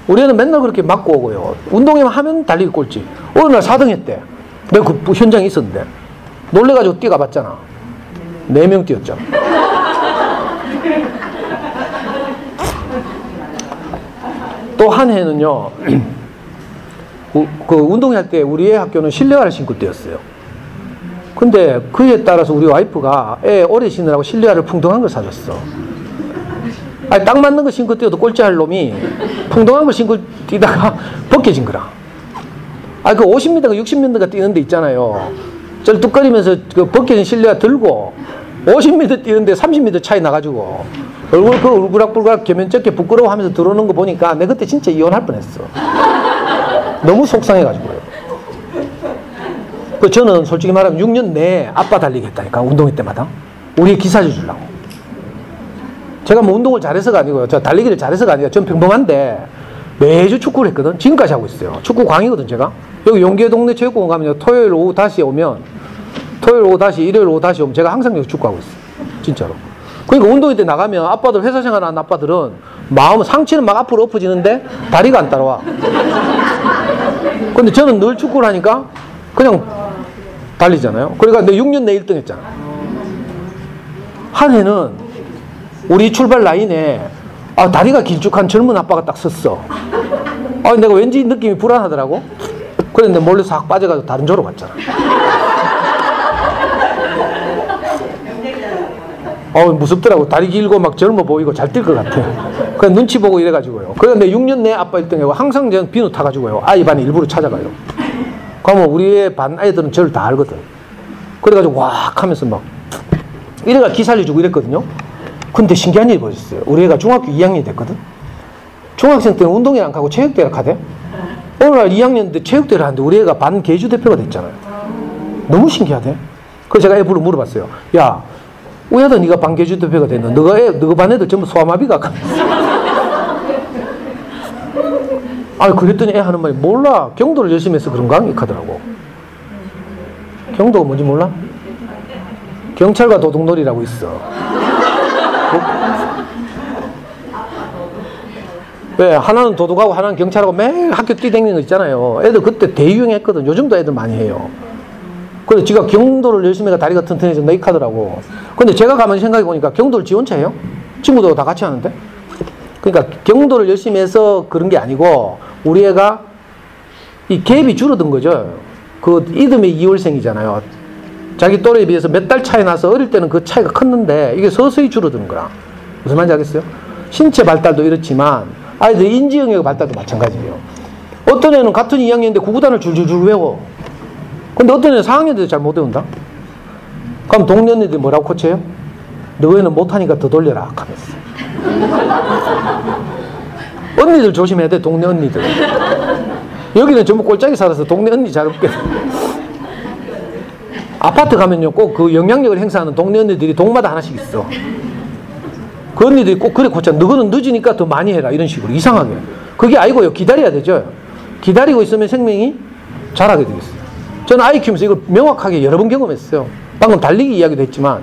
우리 애는 맨날 그렇게 맞고 오고요. 운동회만 하면 달리기 꼴찌. 어느 날 4등 했대. 내가 그 현장에 있었는데 놀래가지고 뛰어가봤잖아. 4명 뛰었잖아. 또 한 해는요, 그 운동회 할 때 우리 애 학교는 실내화를 신고 뛰었어요. 근데 그에 따라서 우리 와이프가 애 오래 신으라고 실내화를 풍덩한 걸 사줬어. 딱 맞는 거 신고 뛰어도 꼴찌할 놈이 풍덩한 거 신고 뛰다가 벗겨진 거라. 그 50m가 60m가 뛰는 데 있잖아요. 쩔뚝거리면서 그 벗겨진 실내화 들고 50m 뛰는데 30m 차이 나가지고 얼굴 울그락불그락 개면쩍게 부끄러워하면서 들어오는 거 보니까 내 그때 진짜 이혼할 뻔했어. 너무 속상해가지고요. 저는 솔직히 말하면 6년 내에 아빠 달리기 했다니까, 운동회 때마다. 우리 기사주 주려고. 제가 뭐 운동을 잘해서가 아니고요. 저 달리기를 잘해서가 아니라 전 평범한데 매주 축구를 했거든. 지금까지 하고 있어요. 축구 광이거든, 제가. 여기 용계 동네 체육공원 가면 토요일 오후 다시 오면, 토요일 오후 다시, 일요일 오후 다시 오면 제가 항상 여기 축구하고 있어요. 진짜로. 그러니까 운동회 때 나가면 아빠들, 회사 생활하는 아빠들은 상체는 막 앞으로 엎어지는데 다리가 안 따라와. 근데 저는 늘 축구를 하니까 그냥 달리잖아요. 그러니까 내 6년 내 1등 했잖아. 한 해는 우리 출발 라인에 다리가 길쭉한 젊은 아빠가 딱 섰어. 내가 왠지 느낌이 불안하더라고. 그런데 몰래 싹 빠져가지고 다른 조로 갔잖아. 무섭더라고. 다리 길고 막 젊어 보이고 잘 뛸 것 같아. 그냥 눈치 보고 이래가지고요. 그런데 6년 내에 아빠 1등이고 항상 저는 비누 타가지고요. 아이 반에 일부러 찾아가요. 그러면 우리 반 아이들은 저를 다 알거든. 그래가지고 왁 하면서 막 이래가 기 살려주고 이랬거든요. 근데 신기한 일이 벌어졌어요. 우리 애가 중학교 2학년이 됐거든. 중학생 때는 운동회 안 가고 체육대회를 가대. 어느 날 2학년인데 체육대회를 하는데 우리 애가 반 계주 대표가 됐잖아요. 너무 신기하대. 그래서 제가 애 불러 물어봤어요. 야, 왜 하다 네가 반 계주 대표가 됐노? 너가 반 애들 전부 소아마비가 아, 그랬더니 애 하는 말이 몰라. 경도를 열심히 해서 그런가? 이렇게 하더라고. 경도가 뭔지 몰라? 경찰과 도둑놀이라고 있어. 왜? 하나는 도둑하고 하나는 경찰하고 매일 학교 뛰댕기는 거 있잖아요. 애들 그때 대유행했거든. 요즘도 애들 많이 해요. 그래서 지가 경도를 열심히 해가 다리가 튼튼해진다 이 카더라고. 근데 제가 가만히 생각해 보니까 경도를 지 혼자 해요? 친구들하고 다 같이 하는데? 그러니까 경도를 열심히 해서 그런 게 아니고 우리 애가 이 갭이 줄어든 거죠. 그 이듬해 2월생이잖아요. 자기 또래에 비해서 몇 달 차이 나서 어릴 때는 그 차이가 컸는데 이게 서서히 줄어드는 거라. 무슨 말인지 알겠어요? 신체 발달도 이렇지만 아이들 인지 영역 발달도 마찬가지예요. 어떤 애는 같은 2학년인데 구구단을 줄줄줄 외워. 근데 어떤 애는 4학년인데도 잘 못 외운다? 그럼 동네 언니들이 뭐라고 코치해요? 너 애는 못하니까 더 돌려라 하면서. 언니들 조심해야 돼. 동네 언니들. 여기는 전부 꼴짝이 살아서 동네 언니 잘 없게. 아파트 가면요 꼭 그 영향력을 행사하는 동네 언니들이 동마다 하나씩 있어. 그 언니들이 꼭 그래 고쳐. 너는 늦으니까 더 많이 해라 이런 식으로. 이상하게. 그게 아니고요. 기다려야 되죠. 기다리고 있으면 생명이 자라게 되겠어요. 저는 아이 키우면서 이걸 명확하게 여러 번 경험했어요. 방금 달리기 이야기도 했지만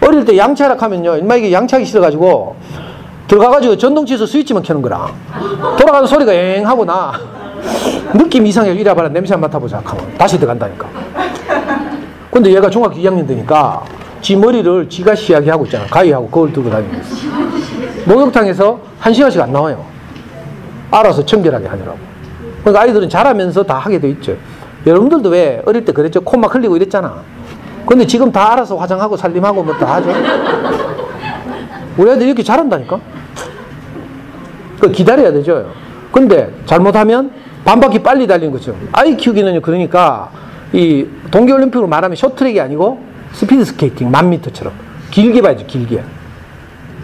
어릴 때 양치하라 하면요 인마 이게 양치하기 싫어가지고 들어가가지고 전동치에서 스위치만 켜는 거라. 돌아가는 소리가 엥 하고 나. 느낌 이상해. 이리 와봐라. 냄새 한 맡아보자 하면 다시 들어간다니까. 근데 얘가 중학교 2학년 되니까 지 머리를 지가 시하게 하고 있잖아. 가위하고 그걸 들고 다니고 있어. 목욕탕에서 1시간씩 안 나와요. 알아서 청결하게 하느라고. 그러니까 아이들은 자라면서 다 하게 돼 있죠. 여러분들도 왜 어릴 때 그랬죠? 코 막 흘리고 이랬잖아. 근데 지금 다 알아서 화장하고 살림하고 뭐 다 하죠. 우리 애들이 이렇게 자란다니까? 그 기다려야 되죠. 근데 잘못하면 반바퀴 빨리 달리는 거죠. 아이 키우기는요, 그러니까 이 동계올림픽으로 말하면 쇼트랙이 아니고 스피드 스케이팅 1000m처럼 길게 봐야죠, 길게.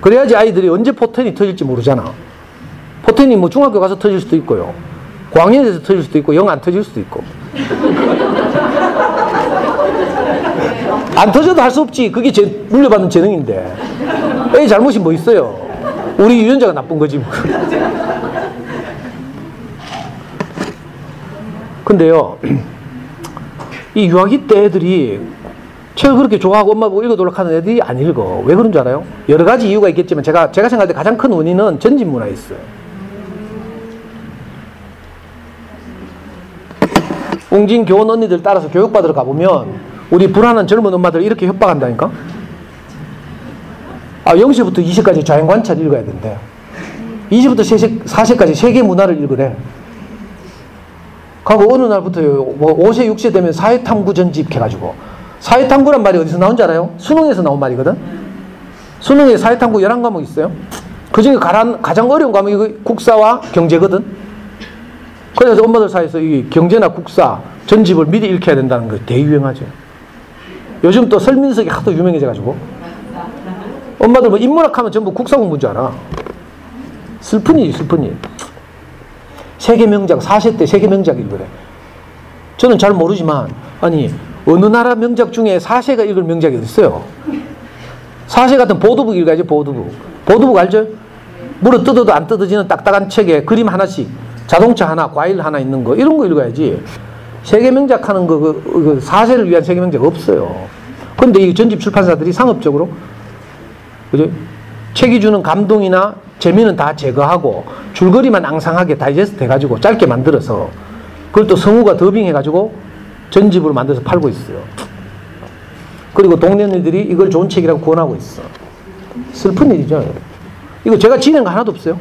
그래야지 아이들이 언제 포텐이 터질지 모르잖아. 포텐이 뭐 중학교 가서 터질 수도 있고요. 광연에서 터질 수도 있고 영 안 터질 수도 있고. 안 터져도 할 수 없지. 그게 물려받는 재능인데. 애 잘못이 뭐 있어요? 우리 유전자가 나쁜 거지 뭐. 근데요, 이 유아기 때 애들이 책을 그렇게 좋아하고 엄마 보고 읽어도록 하는 애들이 안 읽어. 왜 그런 줄 알아요? 여러 가지 이유가 있겠지만 제가 생각할 때 가장 큰 원인은 전집 문화에 있어요. 웅진 교원 언니들 따라서 교육받으러 가보면 우리 불안한 젊은 엄마들 이렇게 협박한다니까? 0시부터 2시까지 자연관찰 읽어야 된대. 2시부터 4시까지 세계 문화를 읽으래. 그리고 어느 날부터요, 뭐 5세, 6세 되면 사회탐구 전집 해가지고. 사회탐구란 말이 어디서 나온 줄 알아요? 수능에서 나온 말이거든? 수능에 사회탐구 11과목 있어요. 그 중에 가장 어려운 과목이 국사와 경제거든? 그래서 엄마들 사이에서 이 경제나 국사 전집을 미리 읽혀야 된다는 거 대유행하죠. 요즘 또 설민석이 하도 유명해져가지고. 엄마들 뭐 인문학 하면 전부 국사 공부인 줄 알아. 슬픈 일이 슬픈 일. 세계 명작, 4세 때 세계 명작 읽으래. 저는 잘 모르지만, 아니, 어느 나라 명작 중에 4세가 읽을 명작이 어딨어요? 4세 같은 보드북 읽어야지, 보드북. 보드북 알죠? 물어 뜯어도 안 뜯어지는 딱딱한 책에 그림 하나씩, 자동차 하나, 과일 하나 있는 거, 이런 거 읽어야지. 세계 명작 하는 거, 4세를 위한 세계 명작 없어요. 근데 이 전집 출판사들이 상업적으로, 그죠? 책이 주는 감동이나 재미는 다 제거하고 줄거리만 앙상하게 다이제스트 해가지고 짧게 만들어서 그걸 또 성우가 더빙해가지고 전집으로 만들어서 팔고 있어요. 그리고 동네 언니들이 이걸 좋은 책이라고 권하고 있어. 슬픈 일이죠. 이거 제가 지낸 거 하나도 없어요.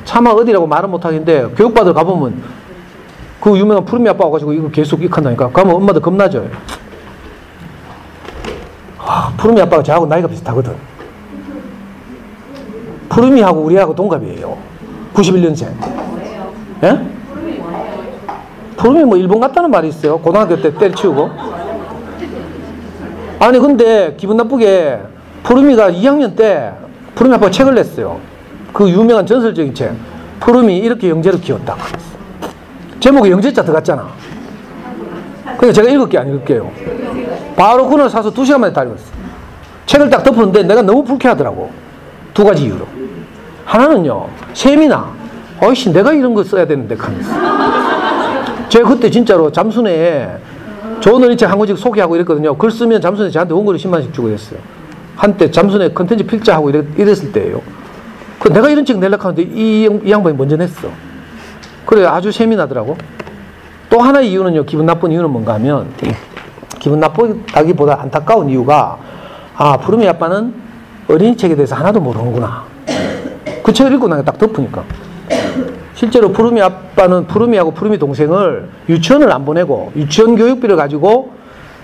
차마 어디라고 말은 못하겠는데 교육받으러 가보면 그 유명한 푸르미 아빠 와가지고 이거 계속 익한다니까. 가면 엄마들 겁나죠. 푸르미 아빠가 저하고 나이가 비슷하거든. 푸르미하고 우리하고 동갑이에요. 91년생. 예? 푸르미 뭐 일본 갔다는 말이 있어요. 고등학교 때 때려치우고. 아니 근데 기분 나쁘게 푸르미가 2학년 때 푸름이 아빠가 책을 냈어요. 그 유명한 전설적인 책. 푸름이 이렇게 영재를 키웠다. 제목에 영재자 들어갔잖아. 그래서 제가 읽을게 안 읽을게요. 바로 그날 사서 2시간 만에 다 읽었어. 책을 딱 덮었는데 내가 너무 불쾌하더라고. 2가지 이유로. 하나는요, 세미나. 어이씨, 내가 이런 거 써야 되는데, 하면서. 제가 그때 진짜로 잠순회에 좋은 어린이책 한 권씩 소개하고 이랬거든요. 글 쓰면 잠순회 저한테 원고료 10만원씩 주고 이랬어요. 한때 잠순회 컨텐츠 필자하고 이랬을 때예요. 그 내가 이런 책 내려고 하는데 이 양반이 먼저 냈어. 그래, 아주 세미나더라고. 또 하나의 이유는요, 기분 나쁜 이유는 뭔가 하면, 기분 나쁘다기보다 안타까운 이유가, 아, 푸름이 아빠는 어린이 책에 대해서 하나도 모르는구나. 그 책을 읽고 나니까 딱 덮으니까. 실제로 푸름이 아빠는 푸름이하고 푸름이 동생을 유치원을 안 보내고 유치원 교육비를 가지고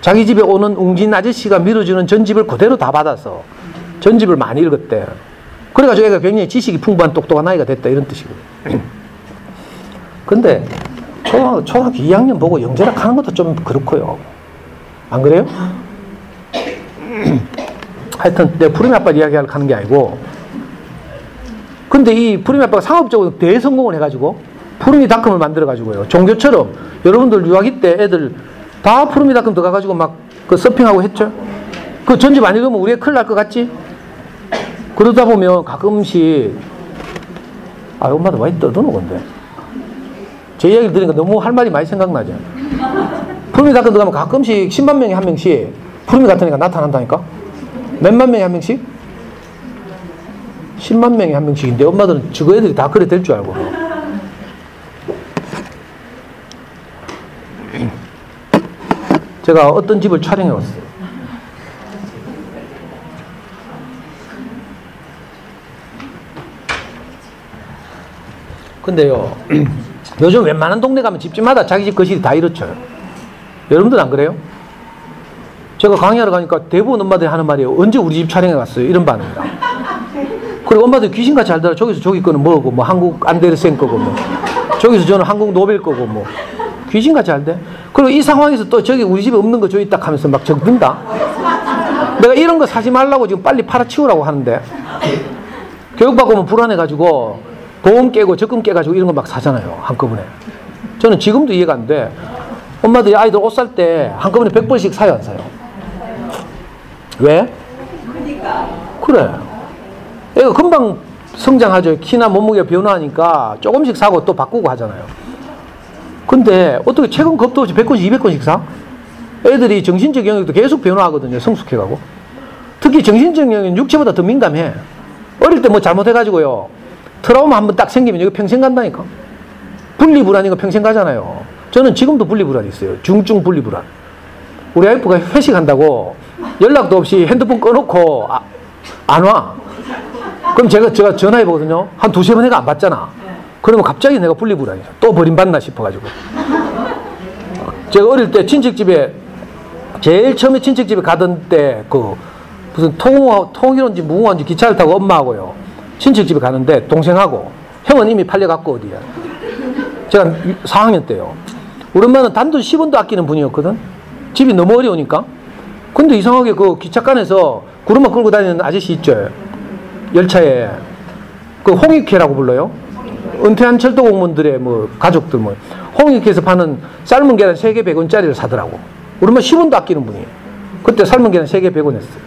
자기 집에 오는 웅진 아저씨가 밀어주는 전집을 그대로 다 받아서 전집을 많이 읽었대. 그래가지고 애가 굉장히 지식이 풍부한 똑똑한 아이가 됐다, 이런 뜻이거든. 근데 초등학교 2학년 보고 영재락 하는 것도 좀 그렇고요. 안 그래요? 하여튼 내 푸름이 아빠 이야기하는 게 아니고, 근데 이 푸름이 아빠가 상업적으로 대성공을 해가지고 푸름이닷컴을 만들어가지고요, 종교처럼 여러분들 유아기 때 애들 다 푸름이닷컴 들어가가지고 막 그 서핑하고 했죠. 그 전집 안 읽으면 우리가 큰일 날 것 같지? 그러다 보면 가끔씩, 아, 엄마도 많이 떠드는 건데. 제 이야기를 들으니까 너무 할 말이 많이 생각나죠. 푸름이닷컴 들어가면 가끔씩 10만 명에 한 명씩 푸름이 같은 애가 나타난다니까? 몇만 명에 한 명씩? 10만 명에 한 명씩인데 엄마들은 저거 애들이 다 그래 될 줄 알고. 제가 어떤 집을 촬영해 왔어요. 근데요, 요즘 웬만한 동네 가면 집집마다 자기 집 거실이 다 이렇죠. 여러분들 안 그래요? 제가 강의하러 가니까 대부분 엄마들이 하는 말이에요. 언제 우리 집 촬영해 갔어요? 이런 반응이다. 그리고 엄마들이 귀신같이 알더라. 저기서 저기 거는 뭐고, 뭐 한국 안데르센 거고, 뭐 저기서 저는 한국 노벨 거고, 뭐 귀신같이 알대. 그리고 이 상황에서 또 저기 우리 집에 없는 거 저기 딱 하면서 막 적든다. 내가 이런 거 사지 말라고 지금 빨리 팔아치우라고 하는데, 교육받고 오면 불안해가지고 보험 깨고 적금 깨가지고 이런 거 막 사잖아요, 한꺼번에. 저는 지금도 이해가 안 돼. 엄마들이 아이들 옷 살 때 한꺼번에 100벌씩 사요, 안 사요? 왜? 그래. 애가 금방 성장하죠. 키나 몸무게가 변화하니까 조금씩 사고 또 바꾸고 하잖아요. 근데 어떻게 최근 겁도 없이 100권씩 200권씩 사? 애들이 정신적 영역도 계속 변화하거든요, 성숙해가고. 특히 정신적 영역은 육체보다 더 민감해. 어릴 때 뭐 잘못해가지고요, 트라우마 한번 딱 생기면 이거 평생 간다니까. 분리불안이고 평생 가잖아요. 저는 지금도 분리불안이 있어요. 중증 분리불안. 우리 와이프가 회식한다고 연락도 없이 핸드폰 꺼놓고 안 와. 그럼 제가 전화해보거든요. 한 2-3번 해가 안 받잖아. 그러면 갑자기 내가 분리불안이죠. 또 버림받나 싶어가지고. 제가 어릴 때 친척집에, 제일 처음에 친척집에 가던 때, 무슨 통일원지 무궁화인지 기차를 타고 엄마하고요, 친척집에 가는데 동생하고, 형은 이미 팔려갔고 어디야. 제가 4학년 때요. 우리 엄마는 단돈 10원도 아끼는 분이었거든. 집이 너무 어려우니까. 근데 이상하게 그 기차간에서 구름만 끌고 다니는 아저씨 있죠, 열차에. 그 홍익회라고 불러요. 은퇴한 철도 공무원들의 뭐 가족들 뭐 홍익회에서 파는 삶은 계란 3개 100원짜리를 사더라고. 우리 엄마 10원도 아끼는 분이에요. 그때 삶은 계란 3개 100원 했어요.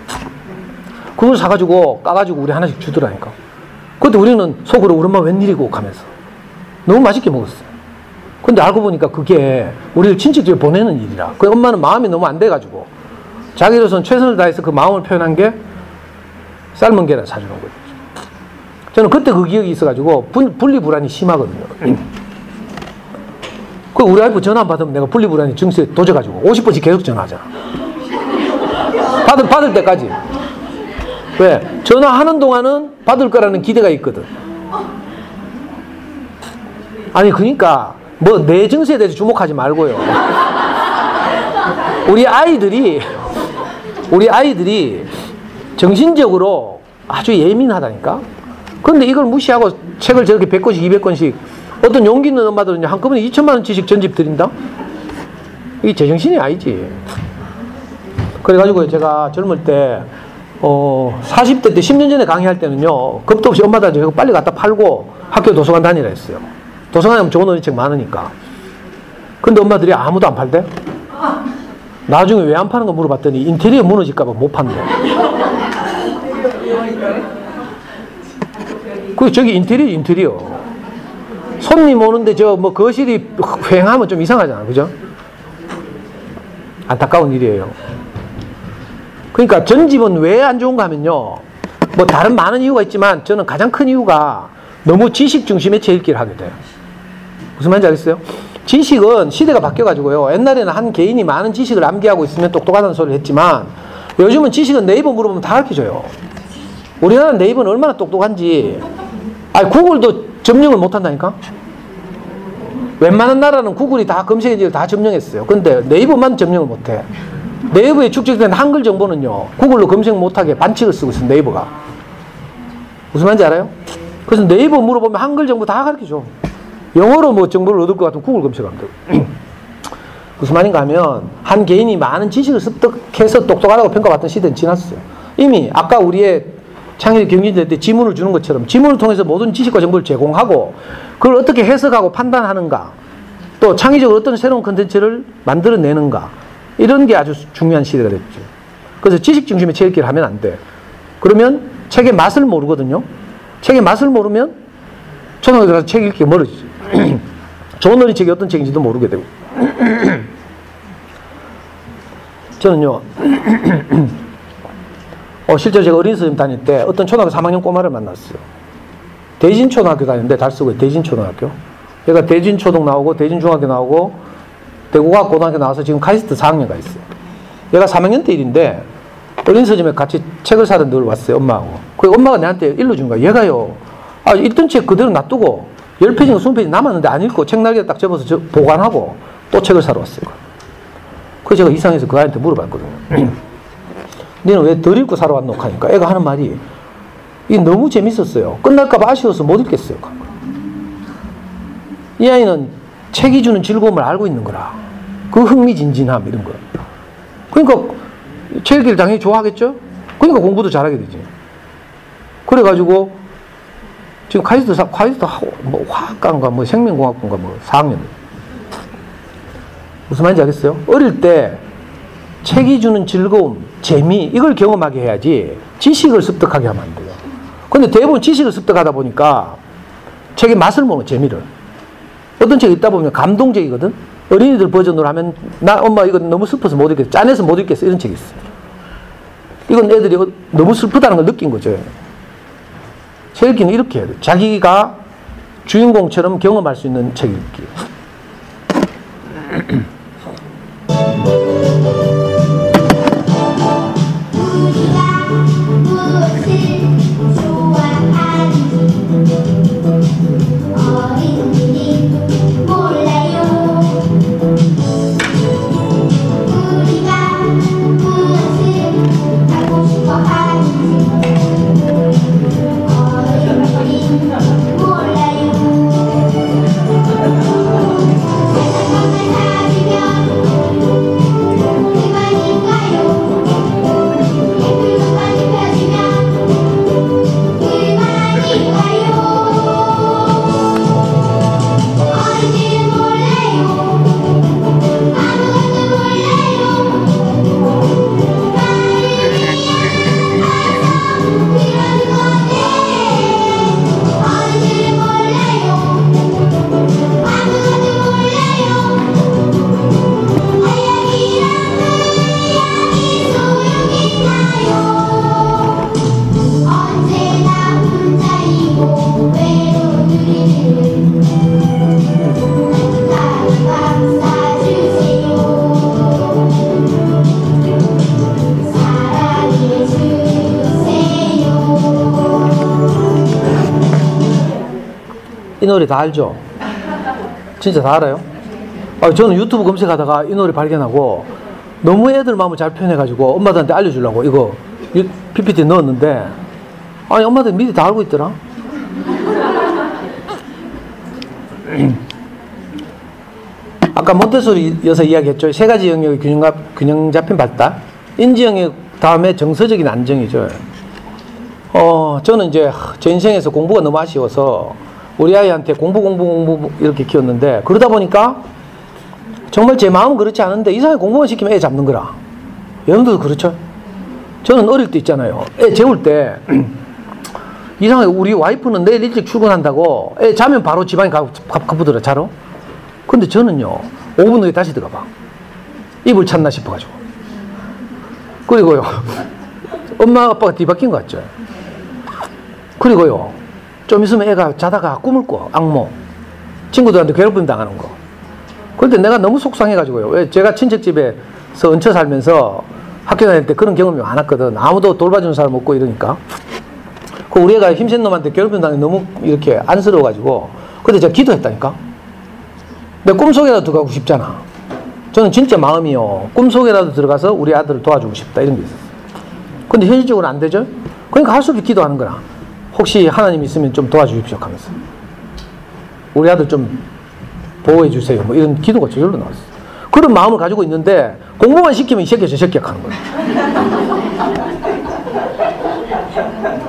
그걸 사가지고 까가지고 우리 하나씩 주더라니까. 그때 우리는 속으로 우리 엄마 웬일이고 하면서 너무 맛있게 먹었어요. 근데 알고 보니까 그게 우리를 친척집에 보내는 일이라. 그 엄마는 마음이 너무 안 돼가지고 자기로서는 최선을 다해서 그 마음을 표현한 게 삶은 계란 사주는 거예요. 저는 그때 그 기억이 있어가지고 분리불안이 심하거든요. 그 우리 와이프 전화 받으면 내가 분리불안이 증세에 도져가지고 50번씩 계속 전화하잖아. 받을 때까지. 왜? 전화하는 동안은 받을 거라는 기대가 있거든. 아니 그러니까 뭐 내 증세에 대해서 주목하지 말고요. 우리 아이들이 정신적으로 아주 예민하다니까. 근데 이걸 무시하고 책을 저렇게 100권씩 200권씩, 어떤 용기 있는 엄마들은 한꺼번에 2천만 원치씩 전집 드린다? 이게 제정신이 아니지. 그래가지고 제가 젊을 때 40대 때 10년 전에 강의할 때는요, 겁도 없이 엄마들한테 저거 빨리 갖다 팔고 학교 도서관 다니라 했어요. 도서관에 가면 좋은 어린이책 많으니까. 근데 엄마들이 아무도 안 팔대? 나중에 왜 안 파는 거 물어봤더니 인테리어 무너질까봐 못 판대. 그 저기 인테리어. 손님 오는데 저 뭐 거실이 휑하면 좀 이상하잖아, 그죠? 안타까운 일이에요. 그러니까 전집은 왜 안 좋은가 하면요, 뭐 다른 많은 이유가 있지만 저는 가장 큰 이유가 너무 지식 중심의 체읽기를 하게 돼요. 무슨 말인지 알겠어요? 지식은 시대가 바뀌어가지고요, 옛날에는 한 개인이 많은 지식을 암기하고 있으면 똑똑하다는 소리를 했지만 요즘은 지식은 네이버 물어보면 다 가르쳐줘요. 우리나라 네이버는 얼마나 똑똑한지. 아니, 구글도 점령을 못한다니까? 웬만한 나라는 구글이 다 검색 엔진을 다 점령했어요. 근데 네이버만 점령을 못해. 네이버에 축적된 한글 정보는요, 구글로 검색 못하게 반칙을 쓰고 있어요, 네이버가. 무슨 말인지 알아요? 그래서 네이버 물어보면 한글 정보 다 가르쳐줘. 영어로 뭐 정보를 얻을 것 같으면 구글 검색하면 돼요. 무슨 말인가 하면, 한 개인이 많은 지식을 습득해서 똑똑하다고 평가받던 시대는 지났어요. 이미 아까 우리의 창의적 경제대 때 지문을 주는 것처럼 지문을 통해서 모든 지식과 정보를 제공하고 그걸 어떻게 해석하고 판단하는가, 또 창의적으로 어떤 새로운 컨텐츠를 만들어내는가, 이런 게 아주 중요한 시대가 됐죠. 그래서 지식 중심의 체읽기를 하면 안 돼. 그러면 책의 맛을 모르거든요. 책의 맛을 모르면 초등학교 가서 책 읽기가 멀어지죠. 좋은 어린이책이 어떤 책인지도 모르게 되고. 저는요, 실제로 제가 어린이 선생님 다닐 때 어떤 초등학교 3학년 꼬마를 만났어요. 대진초등학교 다니는데, 달서구에 대진초등학교. 얘가 대진초등 나오고 대진중학교 나오고 대구과학고등학교 나와서 지금 카이스트 4학년 가 있어요. 얘가 3학년 때 일인데 어린이 서점에 같이 책을 사러 늘 왔어요, 엄마하고. 그 엄마가 내한테 일러준 거야. 얘가요, 읽던 책 그대로 놔두고 10페이지인가 20페이지 남았는데 안 읽고 책 날개에 딱 접어서 보관하고 또 책을 사러 왔어요. 그래서 제가 이상해서 그 아이한테 물어봤거든요. 너는 왜 덜 읽고 사러 왔노? 하니까 애가 하는 말이, 이게 너무 재밌었어요. 끝날까봐 아쉬워서 못 읽겠어요. 이 아이는 책이 주는 즐거움을 알고 있는 거라. 그 흥미진진함, 이런 거. 그러니까 책 읽기를 당연히 좋아하겠죠? 그러니까 공부도 잘하게 되지. 그래가지고 지금 카이스트 하고 뭐 화학과인가 뭐 생명공학과인가 뭐 4학년. 무슨 말인지 알겠어요? 어릴 때 책이 주는 즐거움, 재미, 이걸 경험하게 해야지 지식을 습득하게 하면 안 돼요. 근데 대부분 지식을 습득하다 보니까 책의 맛을 모르는, 재미를. 어떤 책 읽다 보면 감동적이거든? 어린이들 버전으로 하면, 나 엄마 이거 너무 슬퍼서 못 읽겠어, 짠해서 못 읽겠어, 이런 책이 있어. 이건 애들이 너무 슬프다는 걸 느낀 거죠. 책 읽기는 이렇게 해야 돼. 자기가 주인공처럼 경험할 수 있는 책 읽기. 이 노래 다 알죠? 진짜 다 알아요? 저는 유튜브 검색하다가 이 노래 발견하고 너무 애들 마음을 잘 표현해가지고 엄마들한테 알려주려고 이거 PPT 넣었는데, 아니 엄마들 미리 다 알고 있더라. 아까 몬테소리 여서 이야기했죠. 세 가지 영역의 균형 잡힌 발달. 인지 영역 다음에 정서적인 안정이죠. 저는 이제 제 인생에서 공부가 너무 아쉬워서 우리 아이한테 공부 이렇게 키웠는데, 그러다 보니까 정말 제 마음은 그렇지 않은데 이상하게 공부만 시키면 애 잡는 거라. 여러분들도 그렇죠? 저는 어릴 때 있잖아요. 애 재울 때 이상하게 우리 와이프는 내일 일찍 출근한다고 애 자면 바로 집안에 가고 가쁘더라, 자러. 근데 저는요, 5분 후에 다시 들어가 봐. 이불 찾나 싶어가지고. 그리고요, 엄마 아빠가 뒤바뀐 것 같죠? 그리고요, 좀 있으면 애가 자다가 꿈을 꿔, 악몽. 친구들한테 괴롭힘 당하는 거. 그런데 내가 너무 속상해가지고요. 왜 제가 친척집에서 얹혀 살면서 학교 다닐 때 그런 경험이 많았거든. 아무도 돌봐주는 사람 없고 이러니까. 그 우리 애가 힘센 놈한테 괴롭힘 당해 너무 이렇게 안쓰러워가지고. 근데 제가 기도했다니까? 내 꿈속에라도 들어가고 싶잖아. 저는 진짜 마음이요, 꿈속에라도 들어가서 우리 아들을 도와주고 싶다, 이런 게 있었어요. 근데 현실적으로 안 되죠? 그러니까 할 수 없이 기도하는 거라. 혹시 하나님 있으면 좀 도와주십시오 하면서. 우리 아들 좀 보호해 주세요. 뭐 이런 기도가 저절로 나왔어요. 그런 마음을 가지고 있는데 공부만 시키면 이 새끼 저 새끼 하는 거예요.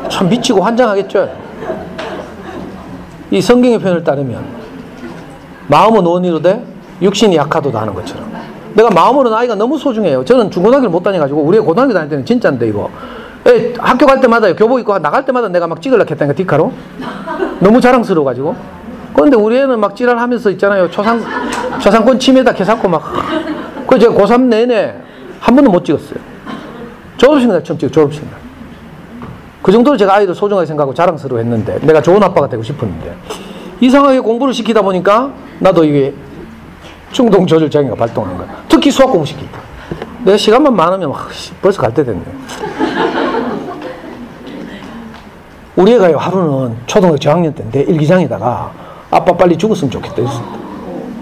참 미치고 환장하겠죠? 이 성경의 표현을 따르면 마음은 원이로되 육신이 약하도다 하는 것처럼, 내가 마음으로는 아이가 너무 소중해요. 저는 중고등학교를 못 다녀가지고 우리 고등학교 다닐 때는 진짜인데, 이거 학교 갈 때마다 교복 입고 나갈 때마다 내가 막 찍으려고 했다니까, 디카로. 너무 자랑스러워가지고. 그런데 우리 애는 막 지랄하면서 있잖아요. 초상권 침해다 개사고 막. 그래서 제가 고3 내내 한 번도 못 찍었어요. 졸업식 날 처음 찍어, 졸업식 날. 그 정도로 제가 아이를 소중하게 생각하고 자랑스러워 했는데, 내가 좋은 아빠가 되고 싶었는데, 이상하게 공부를 시키다 보니까 나도 이게 충동 조절 장애가 발동하는 거야. 특히 수학 공부 시키니까. 내가 시간만 많으면 벌써 갈 때 됐네. 우리 애가요, 하루는 초등학교 저학년 때인데 일기장에다가 아빠 빨리 죽었으면 좋겠다 했습니다.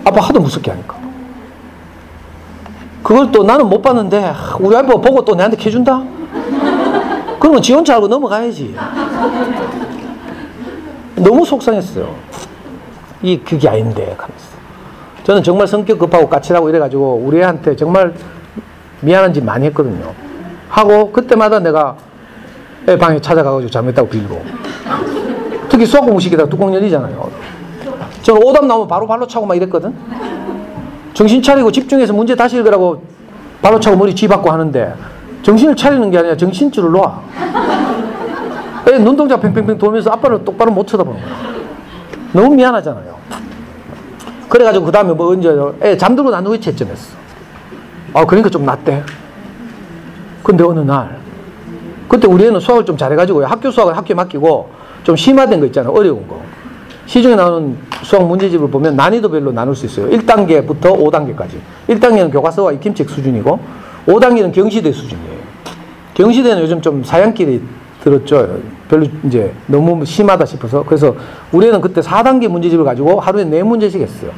아빠 하도 무섭게 하니까. 그걸 또 나는 못 봤는데 우리 아빠가 보고 또 내한테 해준다? 그러면 지 혼자 알고 넘어가야지. 너무 속상했어요. 그게 아닌데 하면서. 저는 정말 성격 급하고 까칠하고 이래가지고 우리 애한테 정말 미안한 짓 많이 했거든요. 하고 그때마다 내가 애 방에 찾아가가지고 잘못했다고 빌고. 특히 수학 공부 시키다가 뚜껑 열리잖아요. 저는 오답 나오면 바로 발로 차고 막 이랬거든. 정신 차리고 집중해서 문제 다시 읽으라고 발로 차고 머리 쥐받고 하는데, 정신을 차리는 게 아니라 정신줄을 놓아. 애 눈동자 팽팽팽 돌면서 아빠를 똑바로 못 쳐다보는 거야. 너무 미안하잖아요. 그래가지고 그 다음에 뭐 언제 애 잠들고 난 후에 채점했어. 그러니까 좀 낫대. 근데 어느 날, 그때 우리 애는 수학을 좀 잘해가지고 학교 수학을 학교에 맡기고 좀 심화된 거 있잖아요. 어려운 거. 시중에 나오는 수학 문제집을 보면 난이도별로 나눌 수 있어요. 1단계부터 5단계까지. 1단계는 교과서와 익힘책 수준이고 5단계는 경시대 수준이에요. 경시대는 요즘 좀 사양길이 들었죠. 별로 이제 너무 심하다 싶어서. 그래서 우리 애는 그때 4단계 문제집을 가지고 하루에 4문제씩 했어요.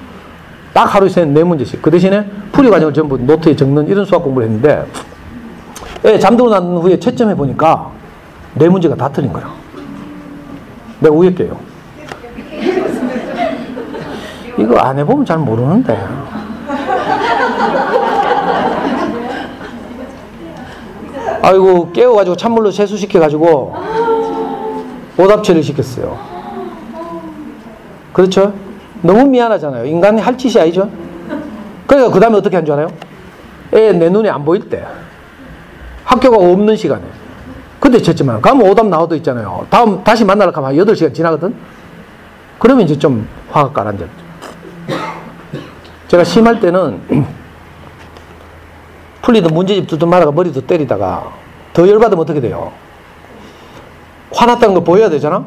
딱 하루에 4문제씩. 그 대신에 풀이 과정을 전부 노트에 적는 이런 수학 공부를 했는데, 잠들고 난 후에 채점해 보니까 4문제가 다 틀린 거야. 내가 우겼게요. 이거 안 해보면 잘 모르는데. 아이고, 깨워가지고 찬물로 세수시켜가지고 오답체를 시켰어요. 그렇죠? 너무 미안하잖아요. 인간이 할 짓이 아니죠? 그러니까 그 다음에 어떻게 한 줄 알아요? 애 내 눈에 안 보일 때, 학교가 없는 시간에 그때 채점하는. 가면 오답 나와도 있잖아요. 다음 다시 만나러 가면 8시간 지나거든? 그러면 이제 좀 화가 가라앉았죠. 제가 심할 때는 풀리던 문제집 두둔 말아가 머리도 때리다가 더 열받으면 어떻게 돼요? 화났다는 걸 보여야 되잖아?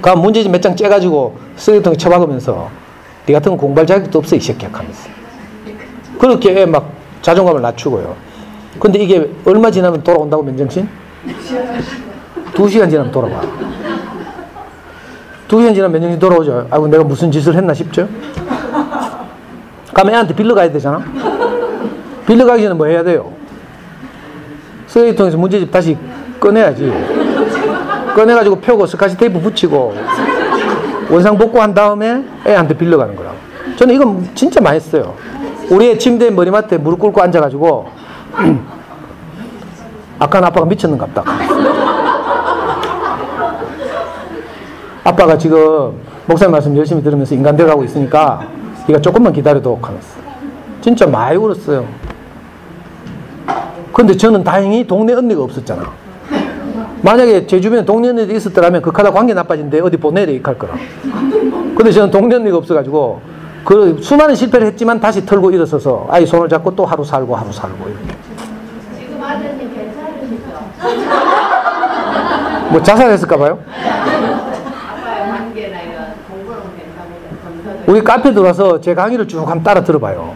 그럼 문제집 몇 장 째가지고 쓰레기통에 쳐박으면서 니 같은 건 공부할 자격도 없어 이 새끼야 하면서. 그렇게 막 자존감을 낮추고요. 근데 이게 얼마 지나면 돌아온다고, 맨정신? 2시간 지나면 돌아와. 2시간 지나면 맨정신 돌아오죠. 아이고 내가 무슨 짓을 했나 싶죠? 그럼 애한테 빌려 가야 되잖아? 빌려 가기 전에 뭐 해야 돼요? 쓰레기통에서 문제집 다시 꺼내야지. 꺼내가지고 펴고 스카치 테이프 붙이고 원상 복구한 다음에 애한테 빌려 가는 거라고. 저는 이건 진짜 많이 했어요. 우리 애 침대에 머리맡에 무릎 꿇고 앉아가지고 아까는 아빠가 미쳤는갑다. 아빠가 지금 목사님 말씀 열심히 들으면서 인간 돼가고 있으니까 네가 조금만 기다려도 하면서 진짜 많이 울었어요. 근데 저는 다행히 동네 언니가 없었잖아. 만약에 제 주변에 동네 언니들이 있었더라면 극하다 관계 나빠진데 어디 보내래 이할 거라. 근데 저는 동네 언니가 없어가지고 그 수많은 실패를 했지만 다시 털고 일어서서 아이 손을 잡고 또 하루 살고 이렇게. 지금 아드님 괜찮으시죠? 뭐 자살했을까봐요? 아빠의 관계나 이런 공부는 괜찮으세요? 검사도 우리 카페 들어와서 제 강의를 쭉 한번 따라 들어봐요.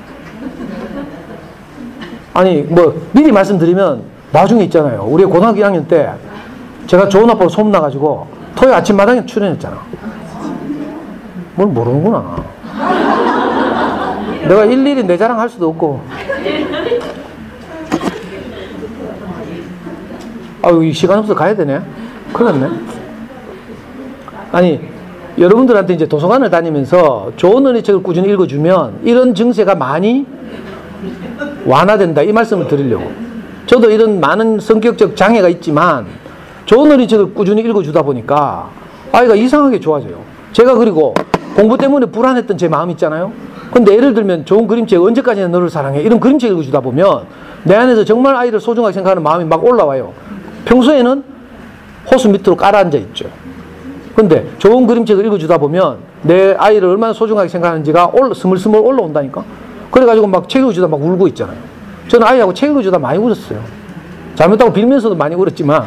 아니 뭐 미리 말씀드리면 나중에 있잖아요. 우리 고등학교 1학년 때 제가 좋은 아빠로 소문나가지고 토요일 아침마당에 출연했잖아. 뭘 모르는구나. 내가 일일이 내 자랑 할 수도 없고. 아유, 시간 없어 가야 되네. 큰일 났네. 아니, 여러분들한테 이제 도서관을 다니면서 좋은 은혜책을 꾸준히 읽어주면 이런 증세가 많이 완화된다. 이 말씀을 드리려고. 저도 이런 많은 성격적 장애가 있지만 좋은 은혜책을 꾸준히 읽어주다 보니까 아이가 이상하게 좋아져요. 제가 그리고 공부 때문에 불안했던 제 마음 있잖아요. 근데 예를 들면 좋은 그림책 언제까지나 너를 사랑해 이런 그림책 읽어주다 보면 내 안에서 정말 아이를 소중하게 생각하는 마음이 막 올라와요. 평소에는 호수 밑으로 깔아앉아 있죠. 근데 좋은 그림책을 읽어주다 보면 내 아이를 얼마나 소중하게 생각하는지가 스물스물 올라온다니까. 그래가지고 막 책 읽어주다 막 울고 있잖아요. 저는 아이하고 책 읽어주다 많이 울었어요. 잘못하고 빌면서도 많이 울었지만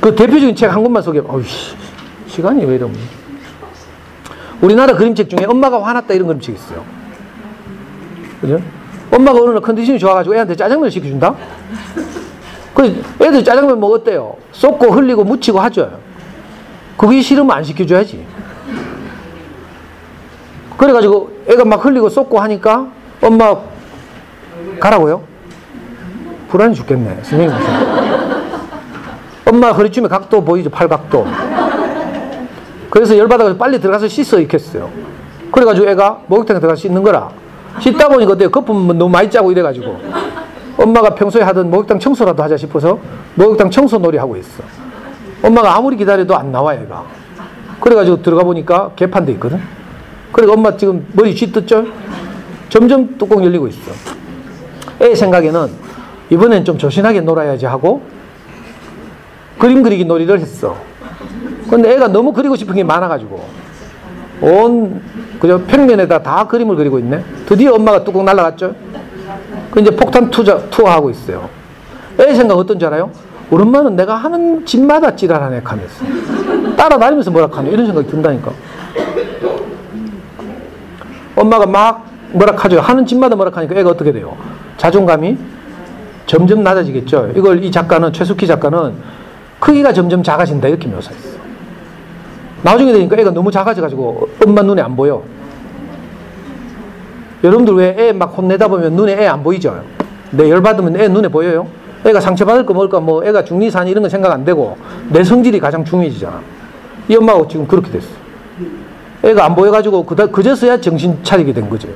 그 대표적인 책 한 권만 소개해. 어이, 시간이 왜 이러니? 우리나라 그림책 중에 엄마가 화났다 이런 그림책이 있어요. 그죠? 엄마가 어느 날 컨디션이 좋아가지고 애한테 짜장면을 시켜준다? 그 애들 짜장면 먹었대요. 쏟고 흘리고 묻히고 하죠. 그게 싫으면 안 시켜줘야지. 그래가지고 애가 막 흘리고 쏟고 하니까 엄마 가라고요? 불안해 죽겠네. 선생님 엄마 허리춤에 각도 보이죠? 팔각도. 그래서 열받아서 빨리 들어가서 씻어 익혔어요. 그래가지고 애가 목욕탕에 들어가서 씻는 거라. 씻다 보니까 어때요? 거품 너무 많이 짜고 이래가지고 엄마가 평소에 하던 목욕탕 청소라도 하자 싶어서 목욕탕 청소 놀이 하고 있어. 엄마가 아무리 기다려도 안 나와 애가. 그래가지고 들어가 보니까 개판돼 있거든. 그리고 엄마 지금 머리 쥐뜯죠? 점점 뚜껑 열리고 있어. 애 생각에는 이번엔 좀 조신하게 놀아야지 하고 그림 그리기 놀이를 했어. 근데 애가 너무 그리고 싶은 게 많아가지고 그저 평면에다 다 그림을 그리고 있네. 드디어 엄마가 뚜껑 날라갔죠. 그 이제 폭탄 투하하고 있어요. 애 생각 어떤지 알아요? 우리 엄마는 내가 하는 집마다 지랄하네 하면서 따라다니면서 뭐라 하네 이런 생각이 든다니까. 엄마가 막 뭐라 하죠. 하는 집마다 뭐라 하니까 애가 어떻게 돼요? 자존감이 점점 낮아지겠죠. 이걸 이 작가는 최숙희 작가는 크기가 점점 작아진다 이렇게 묘사했어요. 나중에 되니까 애가 너무 작아져가지고 엄마 눈에 안 보여. 여러분들 왜 애 막 혼내다 보면 눈에 애 안 보이죠? 내 열받으면 애 눈에 보여요? 애가 상처받을까 뭘까 뭐 애가 중리 사니 이런 건 생각 안 되고 내 성질이 가장 중요해지잖아. 이 엄마하고 지금 그렇게 됐어. 애가 안 보여가지고 그제서야 정신 차리게 된 거죠.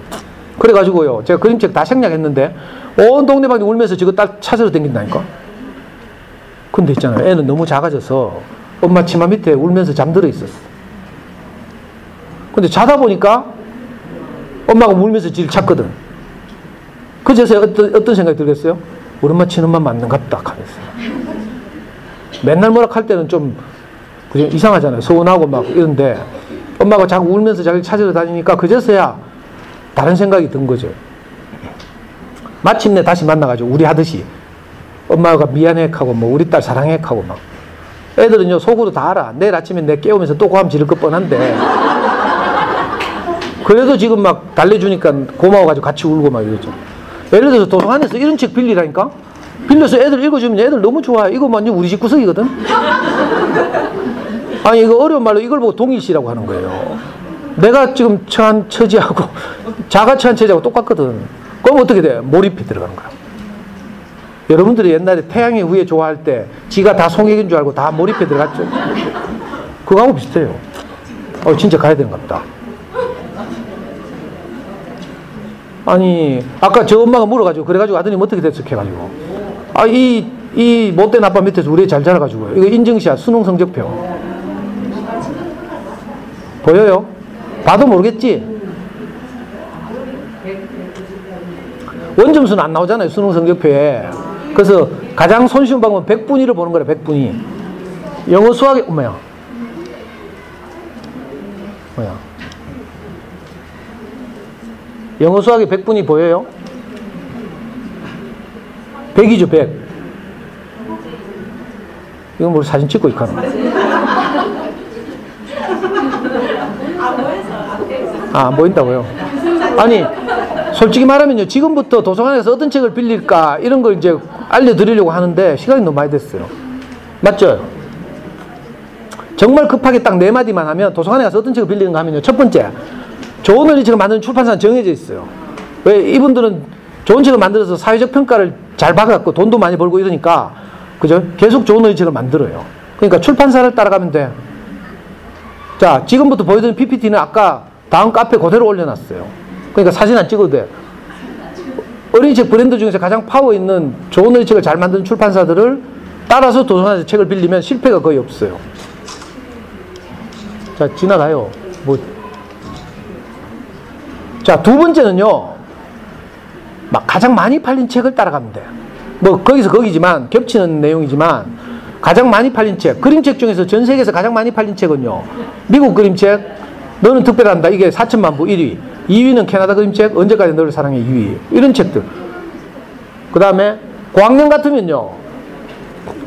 그래가지고요 제가 그림책 다 생략했는데 온 동네방네 울면서 저거 딱 찾으러 다닌다니까. 근데 있잖아요 애는 너무 작아져서 엄마 치마 밑에 울면서 잠들어 있었어. 근데 자다 보니까 엄마가 울면서 지를 찾거든. 그제서야 어떤 생각이 들겠어요? 우리 엄마 치는 맘 맞는갑다 하면서. 맨날 뭐라 할 때는 좀 이상하잖아요. 서운하고 막 이런데 엄마가 자꾸 울면서 자기를 찾으러 다니니까 그제서야 다른 생각이 든 거죠. 마침내 다시 만나가지고 우리 하듯이 엄마가 미안해 하고 뭐 우리 딸 사랑해 하고 막 애들은요 속으로 다 알아. 내일 아침에 내 깨우면서 또 고함 지를 것 뻔한데 그래도 지금 막 달래주니까 고마워가지고 같이 울고 막 이러죠. 예를 들어서 도서관에서 이런 책 빌리라니까. 빌려서 애들 읽어주면 애들 너무 좋아해. 이거 완전 우리 집 구석이거든. 아니 이거 어려운 말로 이걸 보고 동의시라고 하는 거예요. 내가 지금 처한 처지하고 자가 처한 처지하고 똑같거든. 그럼 어떻게 돼? 몰입이 들어가는 거야. 여러분들이 옛날에 태양의 후예 좋아할 때 지가 다 송혜교인 줄 알고 다 몰입해 들어갔죠. 그거하고 비슷해요. 진짜 가야 되는 것 같다. 아니 아까 저 엄마가 물어가지고 그래가지고 아드님 어떻게 됐어 해가지고 아, 이 못된 아빠 밑에서 우리 잘 자라가지고요. 이거 인증샷, 수능 성적표. 보여요? 봐도 모르겠지? 원점수는 안 나오잖아요, 수능 성적표에. 그래서 가장 손쉬운 방법은 100분위를 보는 거래, 100분위. 영어 수학에, 뭐야? 영어 수학에 100분위 보여요? 100이죠, 100. 이건 뭘 사진 찍고 있거나. 아, 안 보인다고요? 아니, 솔직히 말하면요, 지금부터 도서관에서 어떤 책을 빌릴까, 이런 걸 이제 알려드리려고 하는데, 시간이 너무 많이 됐어요. 맞죠? 정말 급하게 딱 4마디만 하면, 도서관에 가서 어떤 책을 빌리는가 하면요, 첫 번째, 좋은 원리책을 만드는 출판사는 정해져 있어요. 왜? 이분들은 좋은 책을 만들어서 사회적 평가를 잘 받아갖고 돈도 많이 벌고 이러니까, 그죠? 계속 좋은 원리책을 만들어요. 그러니까 출판사를 따라가면 돼. 자, 지금부터 보여드린 PPT는 아까 다음 카페 그대로 올려놨어요. 그러니까 사진 안 찍어도 돼. 어린이책 브랜드 중에서 가장 파워 있는 좋은 어린이책을 잘 만드는 출판사들을 따라서 도서관에서 책을 빌리면 실패가 거의 없어요. 자, 지나가요. 자, 두 번째는요, 막 가장 많이 팔린 책을 따라가면 돼. 뭐, 거기서 거기지만, 겹치는 내용이지만, 가장 많이 팔린 책, 그림책 중에서 전 세계에서 가장 많이 팔린 책은요, 미국 그림책, 너는 특별한다. 이게 4천만 부 1위. 2위는 캐나다 그림책, 언제까지 너를 사랑해 2위. 이런 책들. 그 다음에, 고학년 같으면요,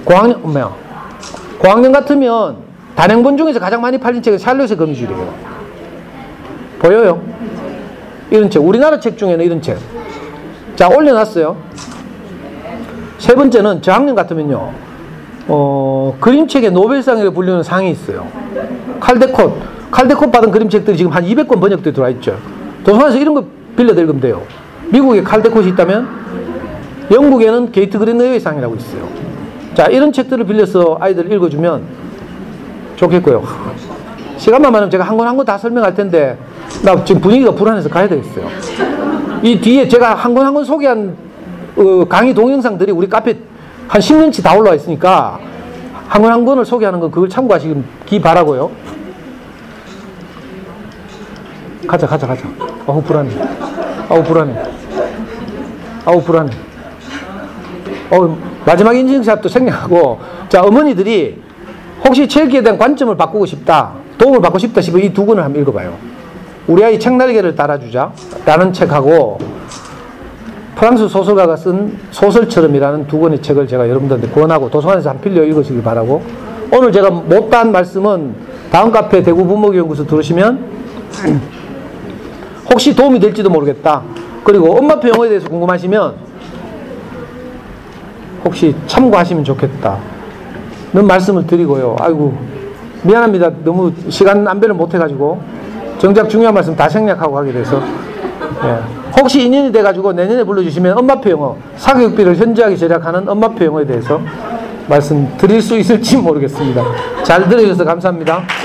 고학년 같으면, 단행본 중에서 가장 많이 팔린 책은 샬롯의 거미줄이에요. 보여요? 이런 책. 우리나라 책 중에는 이런 책. 자, 올려놨어요. 세 번째는 저학년 같으면요, 그림책의 노벨상에 불리는 상이 있어요. 칼데콧 받은 그림책들이 지금 한 200권 번역돼 들어와 있죠. 도서관에서 이런 거 빌려서 읽으면 돼요. 미국에 칼데콧이 있다면 영국에는 게이트 그린웨이 상이라고 있어요. 자, 이런 책들을 빌려서 아이들 읽어주면 좋겠고요. 시간만 많으면 제가 한 권 한 권 다 설명할 텐데 나 지금 분위기가 불안해서 가야 되겠어요. 이 뒤에 제가 한 권 한 권 소개한 강의 동영상들이 우리 카페 한 10년치 다 올라와 있으니까 한 권 한 권을 소개하는 건 그걸 참고하시기 바라고요. 가자. 어우, 불안해. 마지막 인증샷도 생략하고, 자, 어머니들이 혹시 책에 대한 관점을 바꾸고 싶다, 도움을 받고 싶다 싶으면 이 두 권을 한번 읽어봐요. 우리 아이 책날개를 따라주자 라는 책하고 프랑스 소설가가 쓴 소설처럼이라는 두 권의 책을 제가 여러분들한테 권하고 도서관에서 한 빌려 읽으시길 바라고, 오늘 제가 못다한 말씀은 다음 카페 대구 부모교연구소 들으시면 혹시 도움이 될지도 모르겠다. 그리고 엄마표 영어에 대해서 궁금하시면 혹시 참고하시면 좋겠다 는 말씀을 드리고요. 아이고, 미안합니다. 너무 시간 안배를 못해가지고 정작 중요한 말씀 다 생략하고 하게 돼서, 예. 혹시 인연이 돼가지고 내년에 불러주시면 엄마표 영어, 사교육비를 현저하게 절약하는 엄마표 영어에 대해서 말씀드릴 수 있을지 모르겠습니다. 잘 들어주셔서 감사합니다.